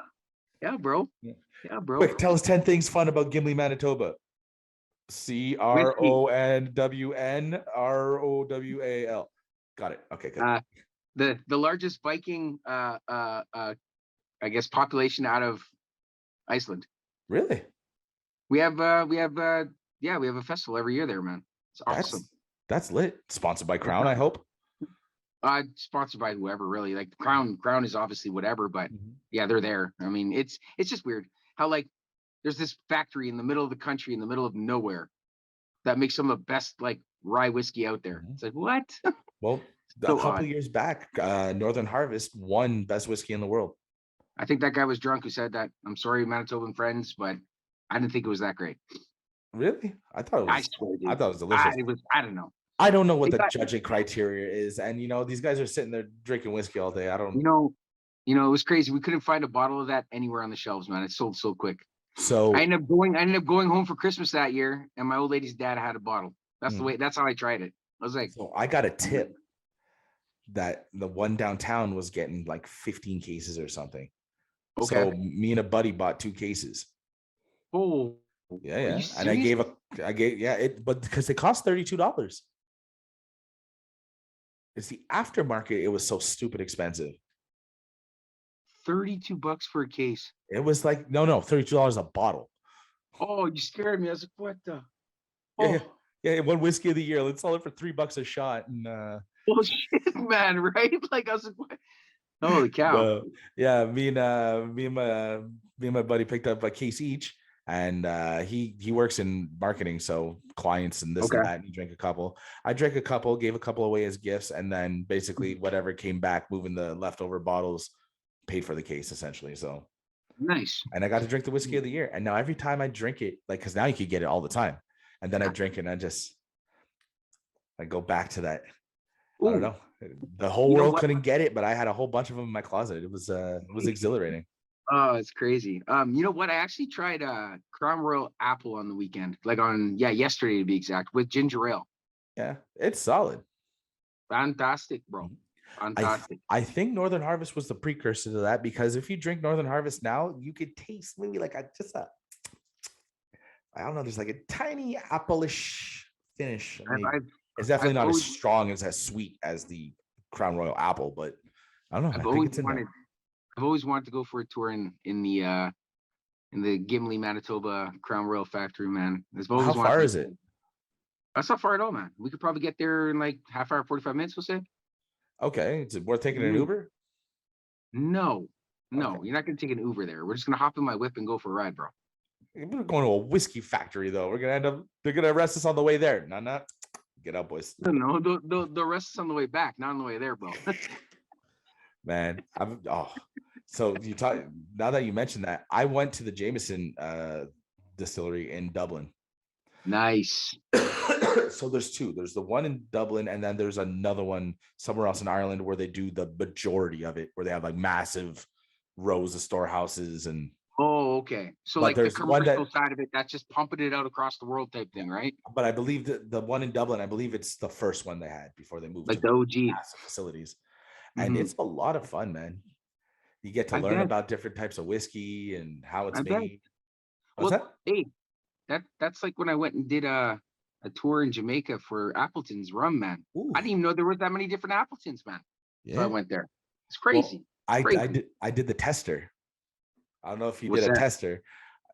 Yeah, bro. Yeah, bro. Quick, tell us 10 things fun about Gimli, Manitoba. CRONWNROWAL. Got it. Okay, good. The largest Viking I guess population out of Iceland. Really? We have a festival every year there, man. It's awesome. That's lit. Sponsored by Crown, I hope. Sponsored by whoever, really. Like Crown is obviously whatever, but yeah, they're there. I mean, it's just weird how like there's this factory in the middle of the country, in the middle of nowhere, that makes some of the best like rye whiskey out there. It's like, what? Well, a couple of years back, Northern Harvest won best whiskey in the world. I think that guy was drunk who said that. I'm sorry, Manitoban friends, but I didn't think it was that great. Really? I thought it was. I swear, dude. I thought it was delicious. I don't know. I don't know what the judging criteria is, and these guys are sitting there drinking whiskey all day. I don't. It was crazy. We couldn't find a bottle of that anywhere on the shelves, man. It sold so quick. So I ended up going home for Christmas that year, and my old lady's dad had a bottle. That's the way. That's how I tried it. I was like, so I got a tip. that the one downtown was getting like 15 cases or something. Okay. So me and a buddy bought 2 cases. Oh, Yeah, are you yeah. And serious? but because they cost $32. It's the aftermarket. It was so stupid expensive. $32 for a case. It was like, no, $32 a bottle. Oh, you scared me. I was like, what the? Yeah, yeah. Oh, Yeah, one whiskey of the year. Let's sell it for $3 a shot. And bullshit, man, right? Like, I was like, what? Holy cow. yeah, me and my buddy picked up a case each, and he works in marketing, so clients and this and Okay. that. And he drank a couple. I drank a couple, gave a couple away as gifts, and then basically whatever came back, moving the leftover bottles, paid for the case essentially. So Nice. and I got to drink the whiskey of the year. And now every time I drink it, like because now you could get it all the time, and then I drink it and I go back to that. I don't Ooh, know. The whole you know world what? couldn't get it, but I had a whole bunch of them in my closet. It was exhilarating. Oh, it's crazy. You know what? I actually tried Crown Royal Apple on the weekend, like on yesterday to be exact, with ginger ale. Yeah, it's solid. Fantastic, bro. Fantastic. I think Northern Harvest was the precursor to that because if you drink Northern Harvest now, you could taste maybe like I don't know, there's like a tiny apple-ish finish. I mean, I've it's definitely I've not as always strong as sweet as the Crown Royal Apple, but I don't know. I've I think always it's in there. wanted I've always wanted to go for a tour in the Gimli, Manitoba Crown Royal factory, man. I've How always wanted far to. is it? That's not far at all, man. We could probably get there in like half hour, 45 minutes, we'll say. Okay, is it worth taking an Mm, Uber? No, Okay, no, you're not gonna take an Uber there. We're just gonna hop in my whip and go for a ride, bro. we're going to a whiskey factory though. We're gonna end up. They're gonna arrest us on the way there. No, no, get up, boys. No, the rest is on the way back, not on the way there, bro. Man, so you talk now that you mentioned that, I went to the Jameson distillery in Dublin. Nice. So there's 2. There's the one in Dublin, and then there's another one somewhere else in Ireland where they do the majority of it, where they have like massive rows of storehouses. And Oh, okay. So but like the there's one commercial that side of it, that's just pumping it out across the world type thing, right? but I believe that the one in Dublin, I believe it's the first one they had before they moved to Like the big OG. massive facilities. And Hmm. it's a lot of fun, man. You get to I learn bet. about different types of whiskey and how I it's bet. made. What's Well, that? hey, that's like when I went and did a tour in Jamaica for Appleton's rum, man. Ooh, I didn't even know there was that many different Appletons, man. So I yeah. went there. It's Well, crazy. Crazy. I did the tester. I don't know if you did What's a that? tester.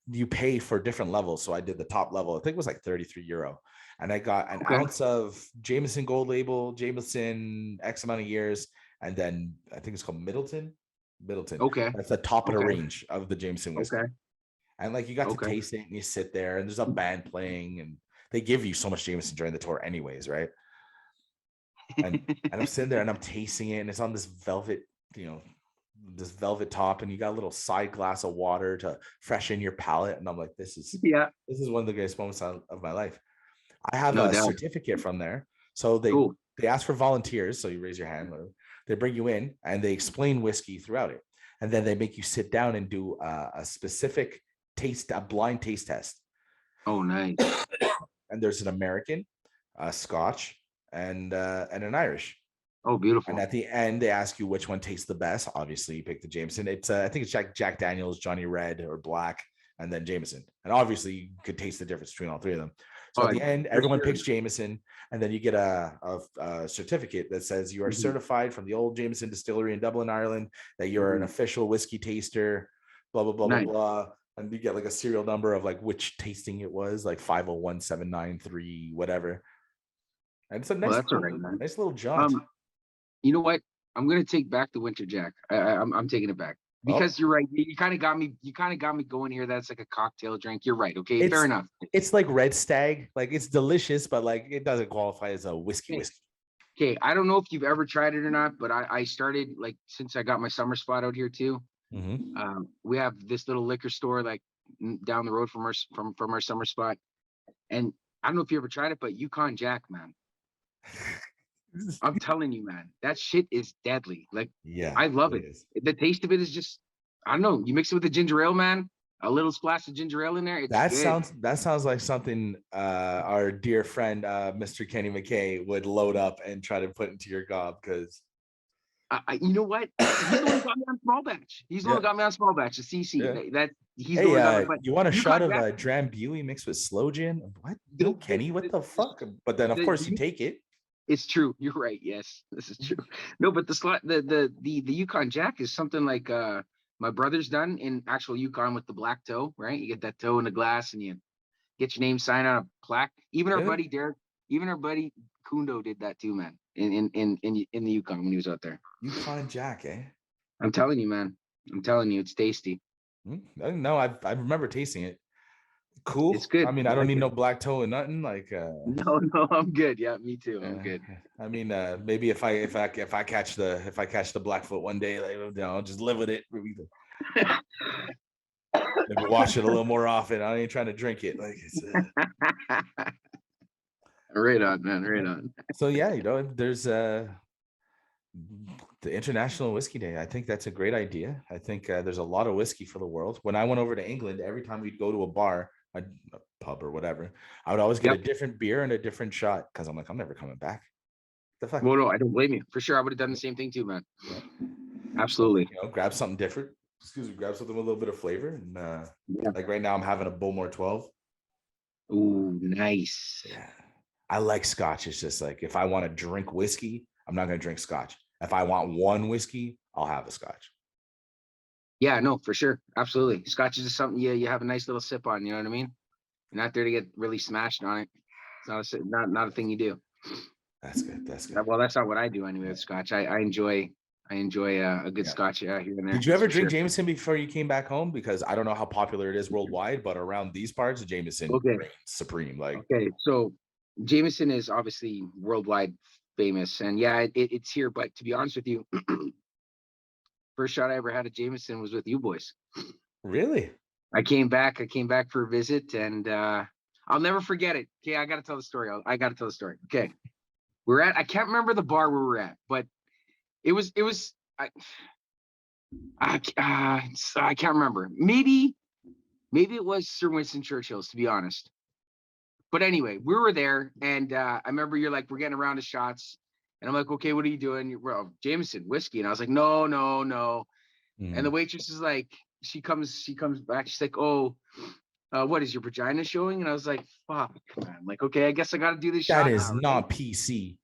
You pay for different levels. So I did the top level. I think it was like 33 euro. And I got an Okay. ounce of Jameson Gold Label, Jameson X amount of years, and then I think it's called Middleton. Middleton. Okay. That's the top of the Okay. range of the Jameson whiskey. Okay. And like you got to Okay. taste it and you sit there and there's a band playing and they give you so much Jameson during the tour anyways, right? And I'm sitting there and I'm tasting it and it's on this velvet, you know, this velvet top, and you got a little side glass of water to freshen your palate. And I'm like, Yeah. this is one of the greatest moments of my life. I have No a doubt. certificate from there. So Cool. they ask for volunteers. So you raise your hand, whatever. They bring you in and they explain whiskey throughout it. And then they make you sit down and do a specific a blind taste test. Oh, nice. And there's an American, a Scotch, and an Irish. Oh, And beautiful. at the end, they ask you which one tastes the best. Obviously, you pick the Jameson. It's I think it's Jack Daniels, Johnny Red, or Black, and then Jameson. And obviously, you could taste the difference between all 3 of them. So Oh, at the end, for everyone sure. picks Jameson, and then you get a certificate that says you are Mhm. certified from the old Jameson Distillery in Dublin, Ireland, that you're an Mhm. official whiskey taster. Blah blah blah blah Nice. blah. And you get like a serial number of like which tasting it was, like 501793, whatever. And it's a Well, that's all right, man. nice little jaunt. Um, you know what? I'm gonna take back the Winter Jack. I'm taking it back Oh, because you're right. You kind of got me. You kind of got me going here. That's like a cocktail drink. You're right. Okay, fair it's enough. it's like Red Stag. Like it's delicious, but like it doesn't qualify as a whiskey Okay, whiskey. okay. I don't know if you've ever tried it or not, but I started like since I got my summer spot out here too. Mm-hmm. We have this little liquor store like down the road from our summer spot, and I don't know if you ever tried it, but Yukon Jack, man. I'm telling you, man, that shit is deadly. Like, Yeah, I love it it. is. The taste of it is just, I don't know. You mix it with the ginger ale, man. A little splash of ginger ale in there. It's good. That sounds like something our dear friend Mr. Kenny McKay would load up and try to put into your gob because You know what? He's the one who got me on small batch. He's the one Yeah. who got me on small batch. The CC. Yeah. That he's the Hey, one who got me. But you want a shot UConn of Jack, Drambuie mixed with slow gin? What? No, the, Kenny, what the, the fuck? But then, of course, you take it. it's true. You're right. Yes, this is true. No, but the slot, the Yukon Jack is something like my brother's done in actual Yukon with the black toe. Right, you get that toe in the glass and you get your name signed on a plaque. Even our Yeah. buddy Derek, even our buddy Kundo did that too, man. In the Yukon when he was out there. Yukon Jack, eh? I'm telling you, man. I'm telling you, it's tasty. No, I remember tasting it. Cool. It's good. I mean, I don't need no black toe and nothing. Like, no, I'm good. Yeah, me too. I'm good. I mean, maybe if I catch the Blackfoot one day, like, you know, I'll just live with it. Maybe wash it a little more often. I ain't trying to drink it. Like, it's right on, man. Right on. So yeah, you know, there's the International Whiskey Day. I think that's a great idea. I think there's a lot of whiskey for the world. When I went over to England, every time we'd go to a bar, a pub or whatever, I would always get a different beer and a different shot because I'm like, I'm never coming back. The fuck? Well, no, I don't blame you. For sure, I would have done the same thing too, man. Yeah. Absolutely. So, you know, grab something different. Grab something with a little bit of flavor. And like right now, I'm having a Bowmore 12. Ooh, nice. Yeah. I like Scotch. It's just like if I want to drink whiskey, I'm not going to drink Scotch. If I want one whiskey, I'll have a Scotch. Yeah, no, for sure. Absolutely. Scotch is just something you have a nice little sip on. You know what I mean? You're not there to get really smashed on it. It's not a thing you do. That's good. That's good. Well, that's not what I do anyway with Scotch. I enjoy a good Scotch here and there. Did you ever drink Jameson before you came back home? Because I don't know how popular it is worldwide, but around these parts, Jameson reigns supreme. Like, okay, so Jameson is obviously worldwide famous, and yeah, it's here. But to be honest with you, first shot I ever had of Jameson was with you boys. Really? I came back for a visit, and I'll never forget it. Okay, I got to tell the story. Okay, I can't remember the bar where we're at, but it was I can't remember. Maybe it was Sir Winston Churchill's, to be honest. But anyway, we were there, and I remember you're like, we're getting around to shots, and I'm like, okay, what are you doing? Well, Jameson whiskey, and I was like, no. And the waitress is like, she comes back, she's like, oh, what is your vagina showing? And I was like, fuck, man. I'm like, okay, I guess I got to do this. That is not PC.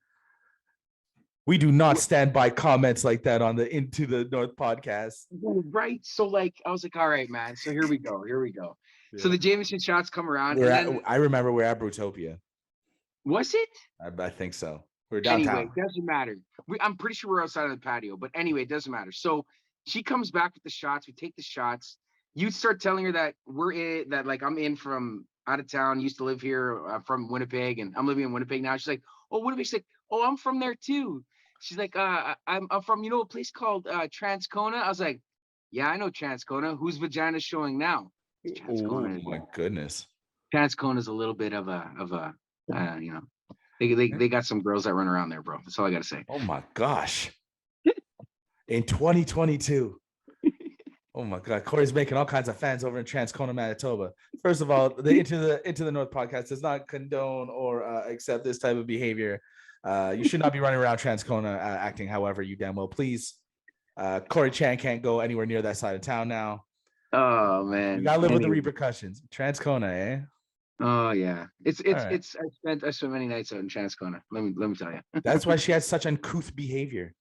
We do not stand by comments like that on the Into the North podcast. Right. So like, I was like, all right, man. So here we go. Yeah. So the Jameson shots come around. I remember we're at Brutopia. Was it? I think so. We're downtown. Anyway, it doesn't matter. I'm pretty sure we're outside of the patio, but anyway, it doesn't matter. So she comes back with the shots. We take the shots. You start telling her that I'm in from out of town, used to live here, from Winnipeg, and I'm living in Winnipeg now. She's like, oh, Winnipeg. She's like, oh, I'm from there too. She's like, I'm from, a place called Transcona. I was like, yeah, I know Transcona. Whose vagina showing now? Oh my goodness. Transcona is a little bit of a they got some girls that run around there, bro. That's all I gotta say. Oh my gosh. In 2022. Oh my God, Corey's making all kinds of fans over in Transcona, Manitoba. First of all, the Into the North podcast does not condone or accept this type of behavior. You should not be running around Transcona acting however you damn well please. Corey Chan can't go anywhere near that side of town now. Oh man, you gotta live with the repercussions. Transcona, eh? Oh yeah, it's. I spent many nights out in Transcona. Let me tell you. That's why she has such uncouth behavior.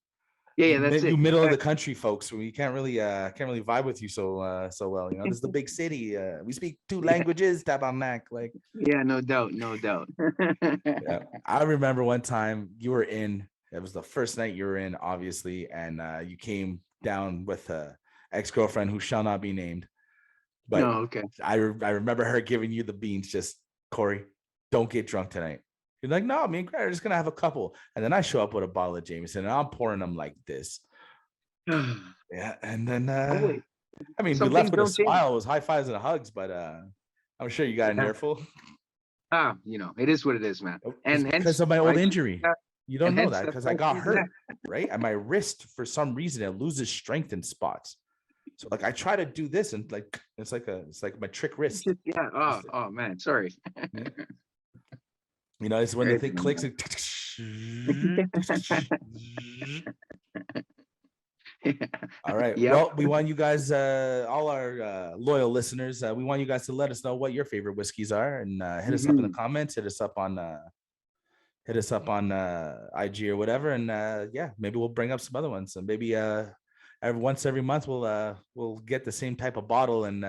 Yeah, that's it. You middle of the country folks, we can't really vibe with you so well. You know, this is the big city. We speak 2 languages, tabarnak. Like, yeah, no doubt. Yeah. I remember one time you were in. It was the first night you were in, obviously, and you came down with a ex-girlfriend who shall not be named. But okay. I remember her giving you the beans. Just, Corey, don't get drunk tonight. You're like, no, me and Greg are just gonna have a couple. And then I show up with a bottle of Jameson and I'm pouring them like this. Yeah, and then I mean, we left with a smile. It was high fives and hugs, but I'm sure you got an earful. It is what it is, man. And because of my old injury. You don't know that because I got hurt, right? And my wrist, for some reason, it loses strength in spots. So like I try to do this and like it's like my trick wrist. Yeah. Oh man, sorry. You know, it's when the thing clicks and right. Yep. Well, we want you guys, all our loyal listeners, we want you guys to let us know what your favorite whiskeys are, and hit us up in the comments. Hit us up on IG or whatever, and yeah, maybe we'll bring up some other ones, and maybe every month we'll get the same type of bottle, and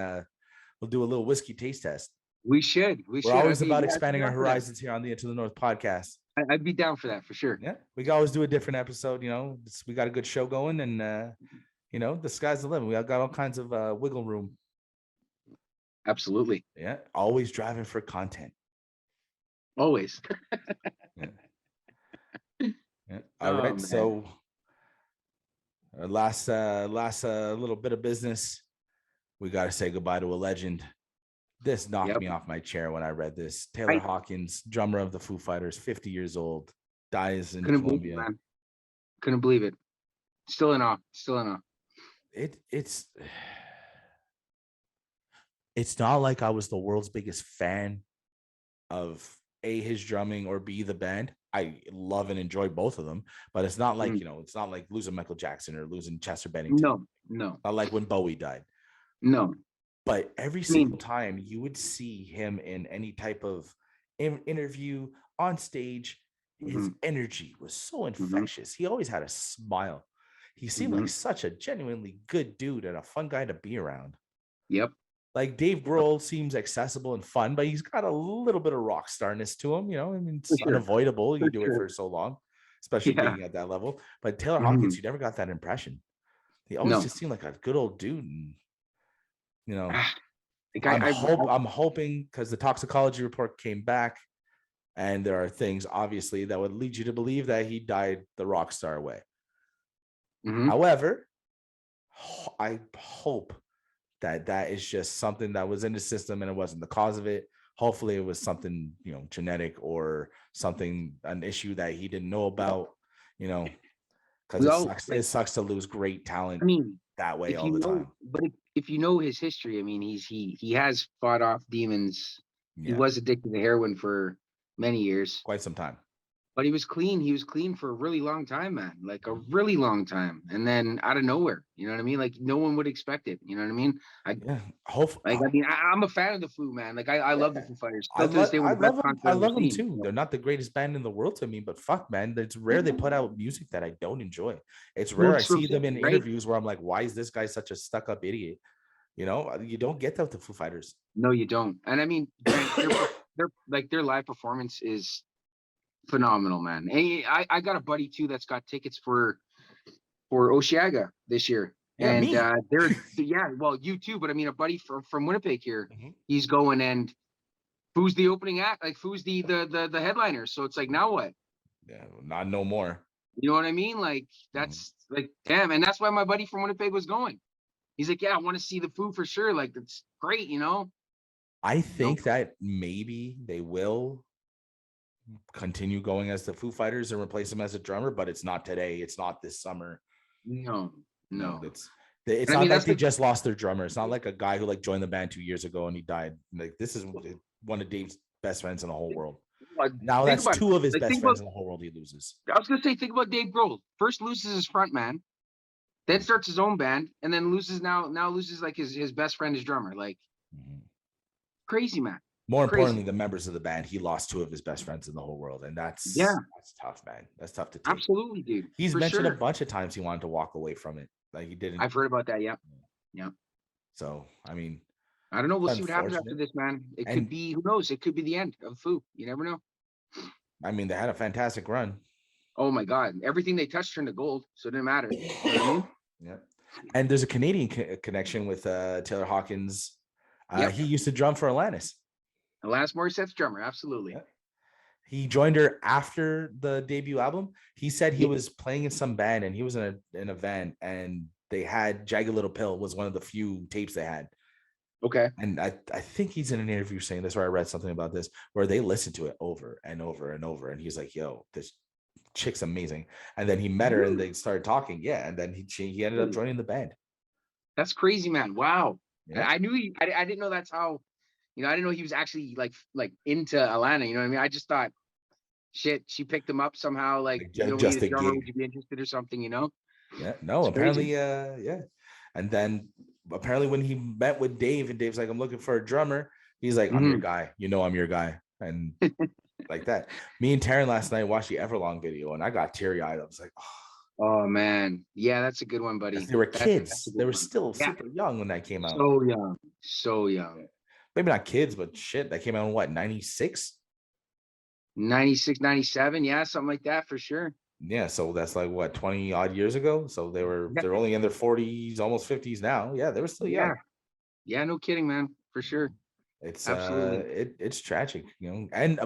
we'll do a little whiskey taste test. We should. We're always about expanding our horizons here on the Into the North podcast. I'd be down for that for sure. Yeah, we can always do a different episode. You know, we got a good show going, and you know, the sky's the limit. We got all kinds of wiggle room. Absolutely. Yeah, always driving for content. Always. Yeah. All right. Man. So last little bit of business. We got to say goodbye to a legend. This knocked me off my chair when I read this. Taylor Hawkins, drummer of the Foo Fighters, 50 years old, dies in Colombia. Couldn't believe it. Still in awe. It's not like I was the world's biggest fan of A, his drumming, or B, the band. I love and enjoy both of them, but it's not like, you know, it's not like losing Michael Jackson or losing Chester Bennington. No. Not like when Bowie died. No. But every single time you would see him in any type of interview on stage, his energy was so infectious. He always had a smile. He seemed like such a genuinely good dude and a fun guy to be around. Yep. Like Dave Grohl seems accessible and fun, but he's got a little bit of rock starness to him. You know, I mean, it's unavoidable. You do it for so long, especially being at that level. But Taylor Hawkins, you never got that impression. He always just seemed like a good old dude. And, you know, I'm hoping, because the toxicology report came back, and there are things obviously that would lead you to believe that he died the rock star way. However, I hope that is just something that was in the system and it wasn't the cause of it. Hopefully it was something, you know, genetic or something, an issue that he didn't know about, you know, because it sucks to lose great talent that way all the time. But if you know his history, I mean, he has fought off demons. He was addicted to heroin for many years. Quite some time. But he was clean. He was clean for a really long time, man. Like a really long time. And then out of nowhere, you know what I mean? Like no one would expect it. You know what I mean? Hopefully. Like, I mean, I'm a fan of the Foo, man. Like I love the Foo Fighters. I love them too. They're not the greatest band in the world to me, but fuck, man, it's rare they put out music that I don't enjoy. It's rare I see them in interviews where I'm like, why is this guy such a stuck-up idiot? You know, you don't get that with the Foo Fighters. No, you don't. And I mean, they're like, their live performance is phenomenal, man. And I got a buddy too that's got tickets for Osheaga this year. And they're well, you too, but I mean a buddy from Winnipeg here. He's going, and Foo's the opening act, like Foo's the headliner. So it's like, now what? Yeah, not no more. You know what I mean? Like that's like, damn. And that's why my buddy from Winnipeg was going. He's like, yeah, I want to see the Foo for sure. Like, that's great, you know? I think that maybe they will continue going as the Foo Fighters and replace him as a drummer, but it's not today. It's not this summer. No. It's not like they just lost their drummer. It's not like a guy who like joined the band 2 years ago and he died. Like, this is one of Dave's best friends in the whole world. Now that's two of his best friends in the whole world he loses. I was gonna say, think about Dave Grohl. First loses his front man, then starts his own band, and then loses like his best friend, his drummer. Like, crazy, man. More importantly, the members of the band, he lost two of his best friends in the whole world. And that's tough, man. That's tough to take. Absolutely, dude. He's mentioned a bunch of times he wanted to walk away from it. Like, he didn't. I've heard about that. Yeah. So, I mean, I don't know. We'll see what happens after this, man. It could be, who knows? It could be the end of Foo. You never know. I mean, they had a fantastic run. Oh my God. Everything they touched turned to gold. So it didn't matter. You know what I mean? Yeah. And there's a Canadian connection with Taylor Hawkins. He used to drum for Alanis. Alanis Morissette's drummer, absolutely. Yeah. He joined her after the debut album. He said he was playing in some band and he was in a van, and they had Jagged Little Pill was one of the few tapes they had. Okay. And I think he's in an interview saying this, where I read something about this, where they listened to it over and over and over. And he's like, yo, this chick's amazing. And then he met her and they started talking. Yeah. And then he ended up joining the band. That's crazy, man. Wow. Yeah. I knew I didn't know that's how, you know, I didn't know he was actually like into Alana. You know what I mean? I just thought, shit, she picked him up somehow. Like, you know, just a drummer, would you be interested or something, you know? Yeah. No, it's apparently, And then apparently when he met with Dave and Dave's like, I'm looking for a drummer, he's like, I'm your guy. You know, I'm your guy. And like that. Me and Taryn last night watched the Everlong video and I got teary eyed. I was like, Oh man. Yeah, that's a good one, buddy. they were That's a kids. good They were one. still Yeah. super young when that came out. So young. So young. Maybe not kids, but shit, that came out in what, 96? 96, 97. Yeah, something like that for sure. Yeah, so that's like what, 20 odd years ago. So they're only in their 40s, almost 50s now. Yeah, they were still young. Yeah, no kidding, man. For sure. It's Absolutely. it's tragic, you know. And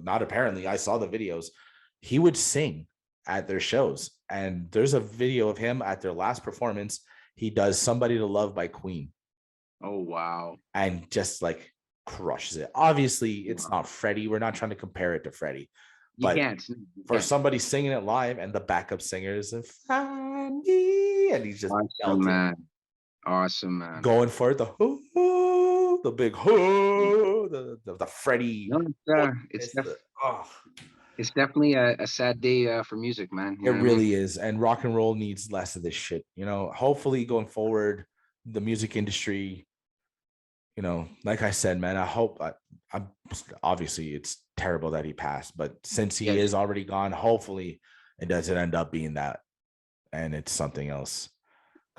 not apparently, I saw the videos. He would sing at their shows, and there's a video of him at their last performance. He does "Somebody to Love" by Queen. Oh wow. And just like crushes it. Obviously, it's not Freddie. We're not trying to compare it to Freddie, You but can't. for somebody singing it live and the backup singers and he's just Awesome, man. Awesome, man. Going for it, the big the Freddie. No, it's definitely a sad day for music, man. It really is, and rock and roll needs less of this shit. You know, hopefully going forward, the music industry, you know, like I said, man, I hope I'm obviously it's terrible that he passed, but since he is already gone, hopefully it doesn't end up being that, and it's something else.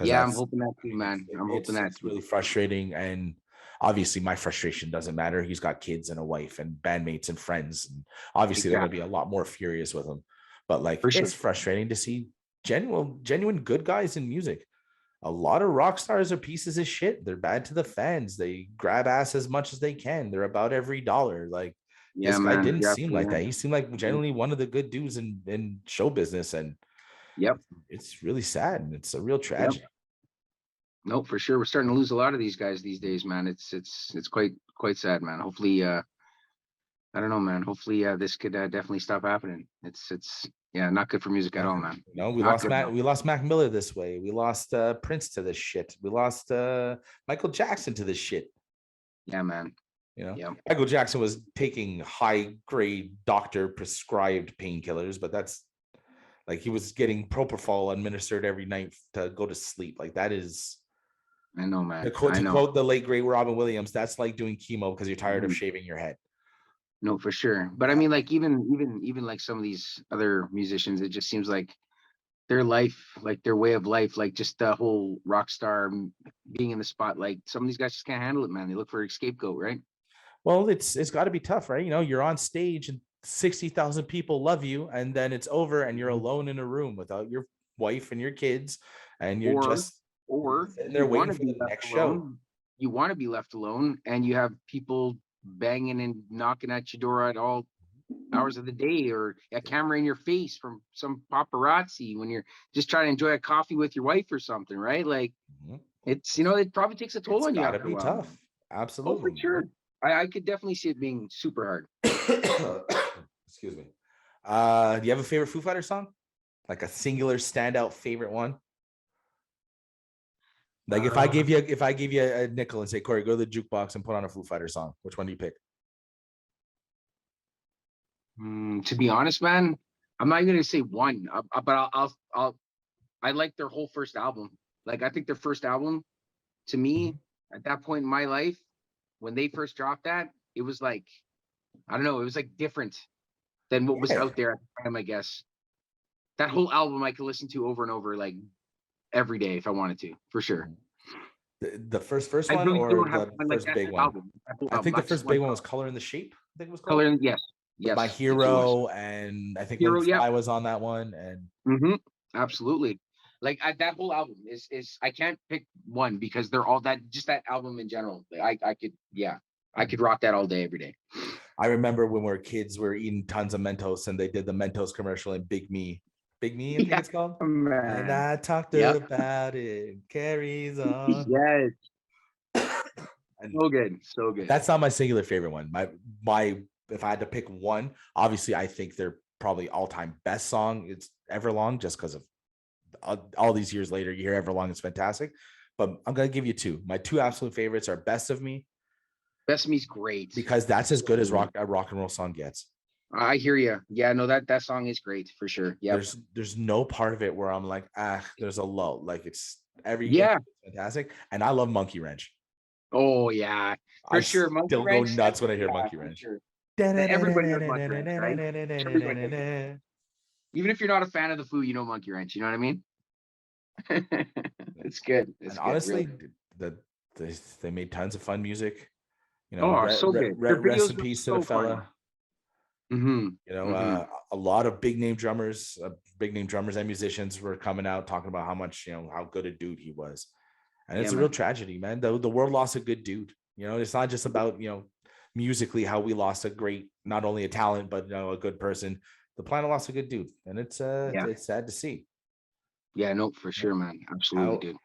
Yeah, I'm hoping that too, man. I'm hoping that it's really frustrating, and obviously my frustration doesn't matter. He's got kids and a wife and bandmates and friends, and obviously they're gonna be a lot more furious with him. But like, it's frustrating to see genuine good guys in music. A lot of rock stars are pieces of shit. They're bad to the fans. They grab ass as much as they can. They're about every dollar. Like, this guy didn't seem like that. He seemed like generally one of the good dudes in show business, and it's really sad, and it's a real tragedy. No, for sure. We're starting to lose a lot of these guys these days, man. It's quite sad, man. Hopefully, I don't know, man. Hopefully, this could definitely stop happening. It's not good for music at all, man. No, we lost Mac Miller this way. We lost Prince to this shit. We lost Michael Jackson to this shit. Yeah, man. You know, Michael Jackson was taking high grade doctor prescribed painkillers, but that's like he was getting propofol administered every night to go to sleep. Like, that is, I know, man. To quote the late great Robin Williams, that's like doing chemo because you're tired of shaving your head. No, for sure. But I mean, like even like some of these other musicians, it just seems like their life, like their way of life, like just the whole rock star being in the spotlight. Some of these guys just can't handle it, man. They look for a scapegoat, right? Well, it's got to be tough, right? You know, you're on stage and 60,000 people love you, and then it's over and you're alone in a room without your wife and your kids, and you're they're waiting for the next show. You want to be left alone, and you have people banging and knocking at your door at all hours of the day, or a camera in your face from some paparazzi when you're just trying to enjoy a coffee with your wife or something, right? Like, it's, it probably takes a toll on you. Gotta be tough. Absolutely. Oh, for sure. I could definitely see it being super hard. Excuse me. Do you have a favorite Foo Fighters song? Like a singular standout favorite one? Like, if I gave you a nickel and say, Corey, go to the jukebox and put on a Foo Fighters song, which one do you pick? To be honest, man, I'm not even gonna say one, but I like their whole first album. Like, I think their first album, to me, at that point in my life, when they first dropped that, it was like, I don't know, it was like different than what was out there at the time, I guess. That whole album I could listen to over and over, like every day if I wanted to, for sure. The first one, or the first big one? I think the first big one was Color in the Shape. I think it was called. Color, yes. My Hero, and I think Fly was on that one, and absolutely. Like, that whole album is I can't pick one because they're all that album in general. I could rock that all day, every day. I remember when we were kids, we were eating tons of Mentos, and they did the Mentos commercial in Big Me, I think it's called. And I talked about it. Carries on. Yes. So good. That's not my singular favorite one. My if I had to pick one, obviously I think they're probably all-time best song. It's Everlong, just because of all these years later, you hear Everlong, it's fantastic. But I'm gonna give you two. My two absolute favorites are Best of Me. Best of Me's great, because that's as good as a rock and roll song gets. I hear you. Yeah, no, that song is great for sure. Yeah, there's no part of it where I'm like, there's a lull. Like, it's Every game is fantastic. And I love Monkey Wrench. Oh yeah, for sure. Monkey Still Wrench, go nuts when I hear Monkey Wrench. Sure. Everybody knows Monkey Wrench, right? Everybody knows. Even if you're not a fan of the food, you know Monkey Wrench. You know what I mean? It's good. It's and good, honestly, really. they made tons of fun music. You know, Oh, so good. Their rest videos in were peace to so the fella. fun. Mm-hmm. You know, a lot of big name drummers and musicians were coming out talking about how much, you know, how good a dude he was. And it's a real tragedy, man. The world lost a good dude. You know, it's not just about, you know, musically how we lost a great, not only a talent, but, you know, a good person. The planet lost a good dude, and it's sad to see. Yeah, no, for sure, man. Absolutely, dude.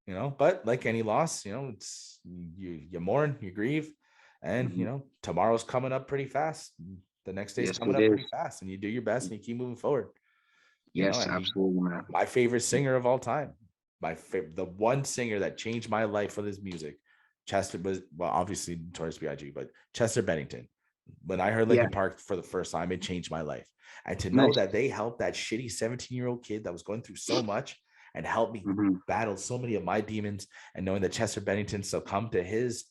You know, but like any loss, you know, it's you mourn, you grieve, and you know, tomorrow's coming up pretty fast. The next day's coming up pretty fast, and you do your best and you keep moving forward. Yes, absolutely, man. My favorite singer of all time, the one singer that changed my life with his music, Chester was, well, obviously Notorious B.I.G., but Chester Bennington. When I heard Linkin Park for the first time, it changed my life. And to know that they helped that shitty 17-year-old kid that was going through so much and helped me battle so many of my demons, and knowing that Chester Bennington succumbed to his,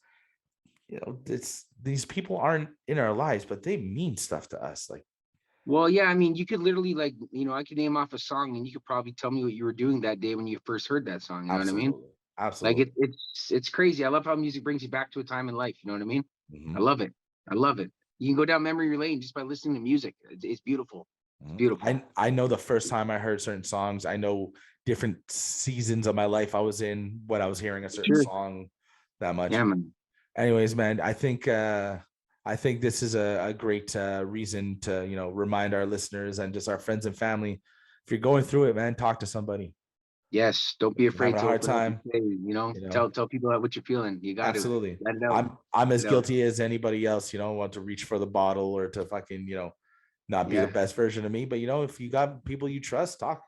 you know, these people aren't in our lives, but they mean stuff to us. Like, well, yeah, I mean, you could literally, like, you know, I could name off a song and you could probably tell me what you were doing that day when you first heard that song. You know what I mean? Absolutely. Like it's crazy. I love how music brings you back to a time in life. You know what I mean? I love it. I love it. You can go down memory lane just by listening to music. It's beautiful. It's beautiful. I know the first time I heard certain songs. I know different seasons of my life I was in when I was hearing a certain song that much. Yeah, man. Anyways, man, I think this is a great reason to, you know, remind our listeners and just our friends and family, if you're going through it, man, talk to somebody. Yes, don't be afraid to a hard time. You know, tell people what you're feeling. You got to. Absolutely. I'm as guilty as anybody else. You know, want to reach for the bottle or to fucking, you know, not be the best version of me. But you know, if you got people you trust, talk.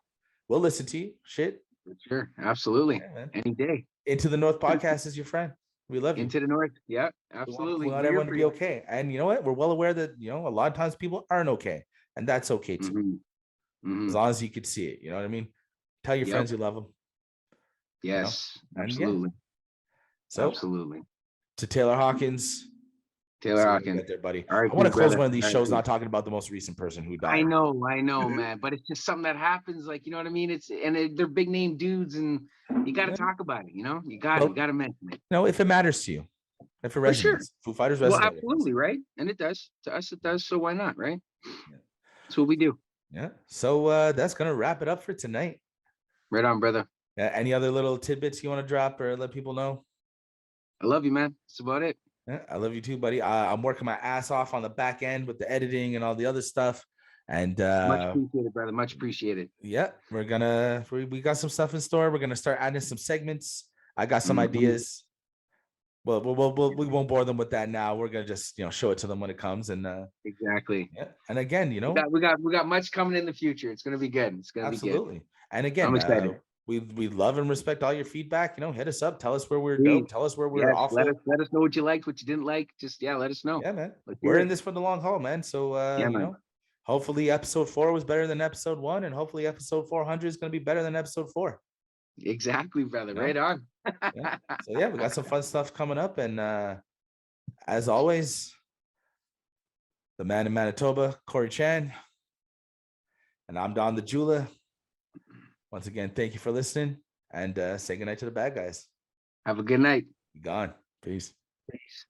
We'll listen to you. Shit. Sure, absolutely. Yeah, any day. Into the North podcast is your friend. We love you. Into the North. Yeah, absolutely. We want everyone to be okay. And you know what? We're well aware that, you know, a lot of times people aren't okay. And that's okay too. As long as you could see it. You know what I mean? Tell your friends you love them. Yes, you know? Absolutely. So, absolutely. To Taylor Hawkins. Taylor Hawkins. There, buddy. I want to close one of these shows not talking about the most recent person who died. I know, man. But it's just something that happens. Like, you know what I mean? They're big name dudes, and you got to talk about it. You know, you got to mention it. No, if it matters to you, if it resonates. Sure. Foo Fighters resonates. Well, absolutely, right? And it does. To us, it does. So why not, right? Yeah. That's what we do. Yeah. So that's gonna wrap it up for tonight. Right on, brother. Any other little tidbits you want to drop or let people know? I love you, man. That's about it. Yeah, I love you too, buddy. I'm working my ass off on the back end with the editing and all the other stuff. And much appreciated, brother. Much appreciated. Yeah, we got some stuff in store. We're gonna start adding some segments. I got some ideas. Well, we won't bore them with that now. We're gonna just, you know, show it to them when it comes. And exactly. Yeah. And again, you know, we got much coming in the future. It's gonna be good. It's gonna be good. Absolutely. And again, I'm excited. We love and respect all your feedback. You know, hit us up. Tell us where we're dope. Tell us where we're awful. Let us know what you liked, what you didn't like. Just let us know. Yeah, man. We're in this for the long haul, man. So you know, hopefully episode 4 was better than episode 1, and hopefully episode 400 is going to be better than episode 4. Exactly, brother. Right on. Yeah. So yeah, we got some fun stuff coming up, and as always, the man in Manitoba, Corey Chan, and I'm Don the Jeweler. Once again, thank you for listening, and say goodnight to the bad guys. Have a good night. Be gone. Peace. Peace.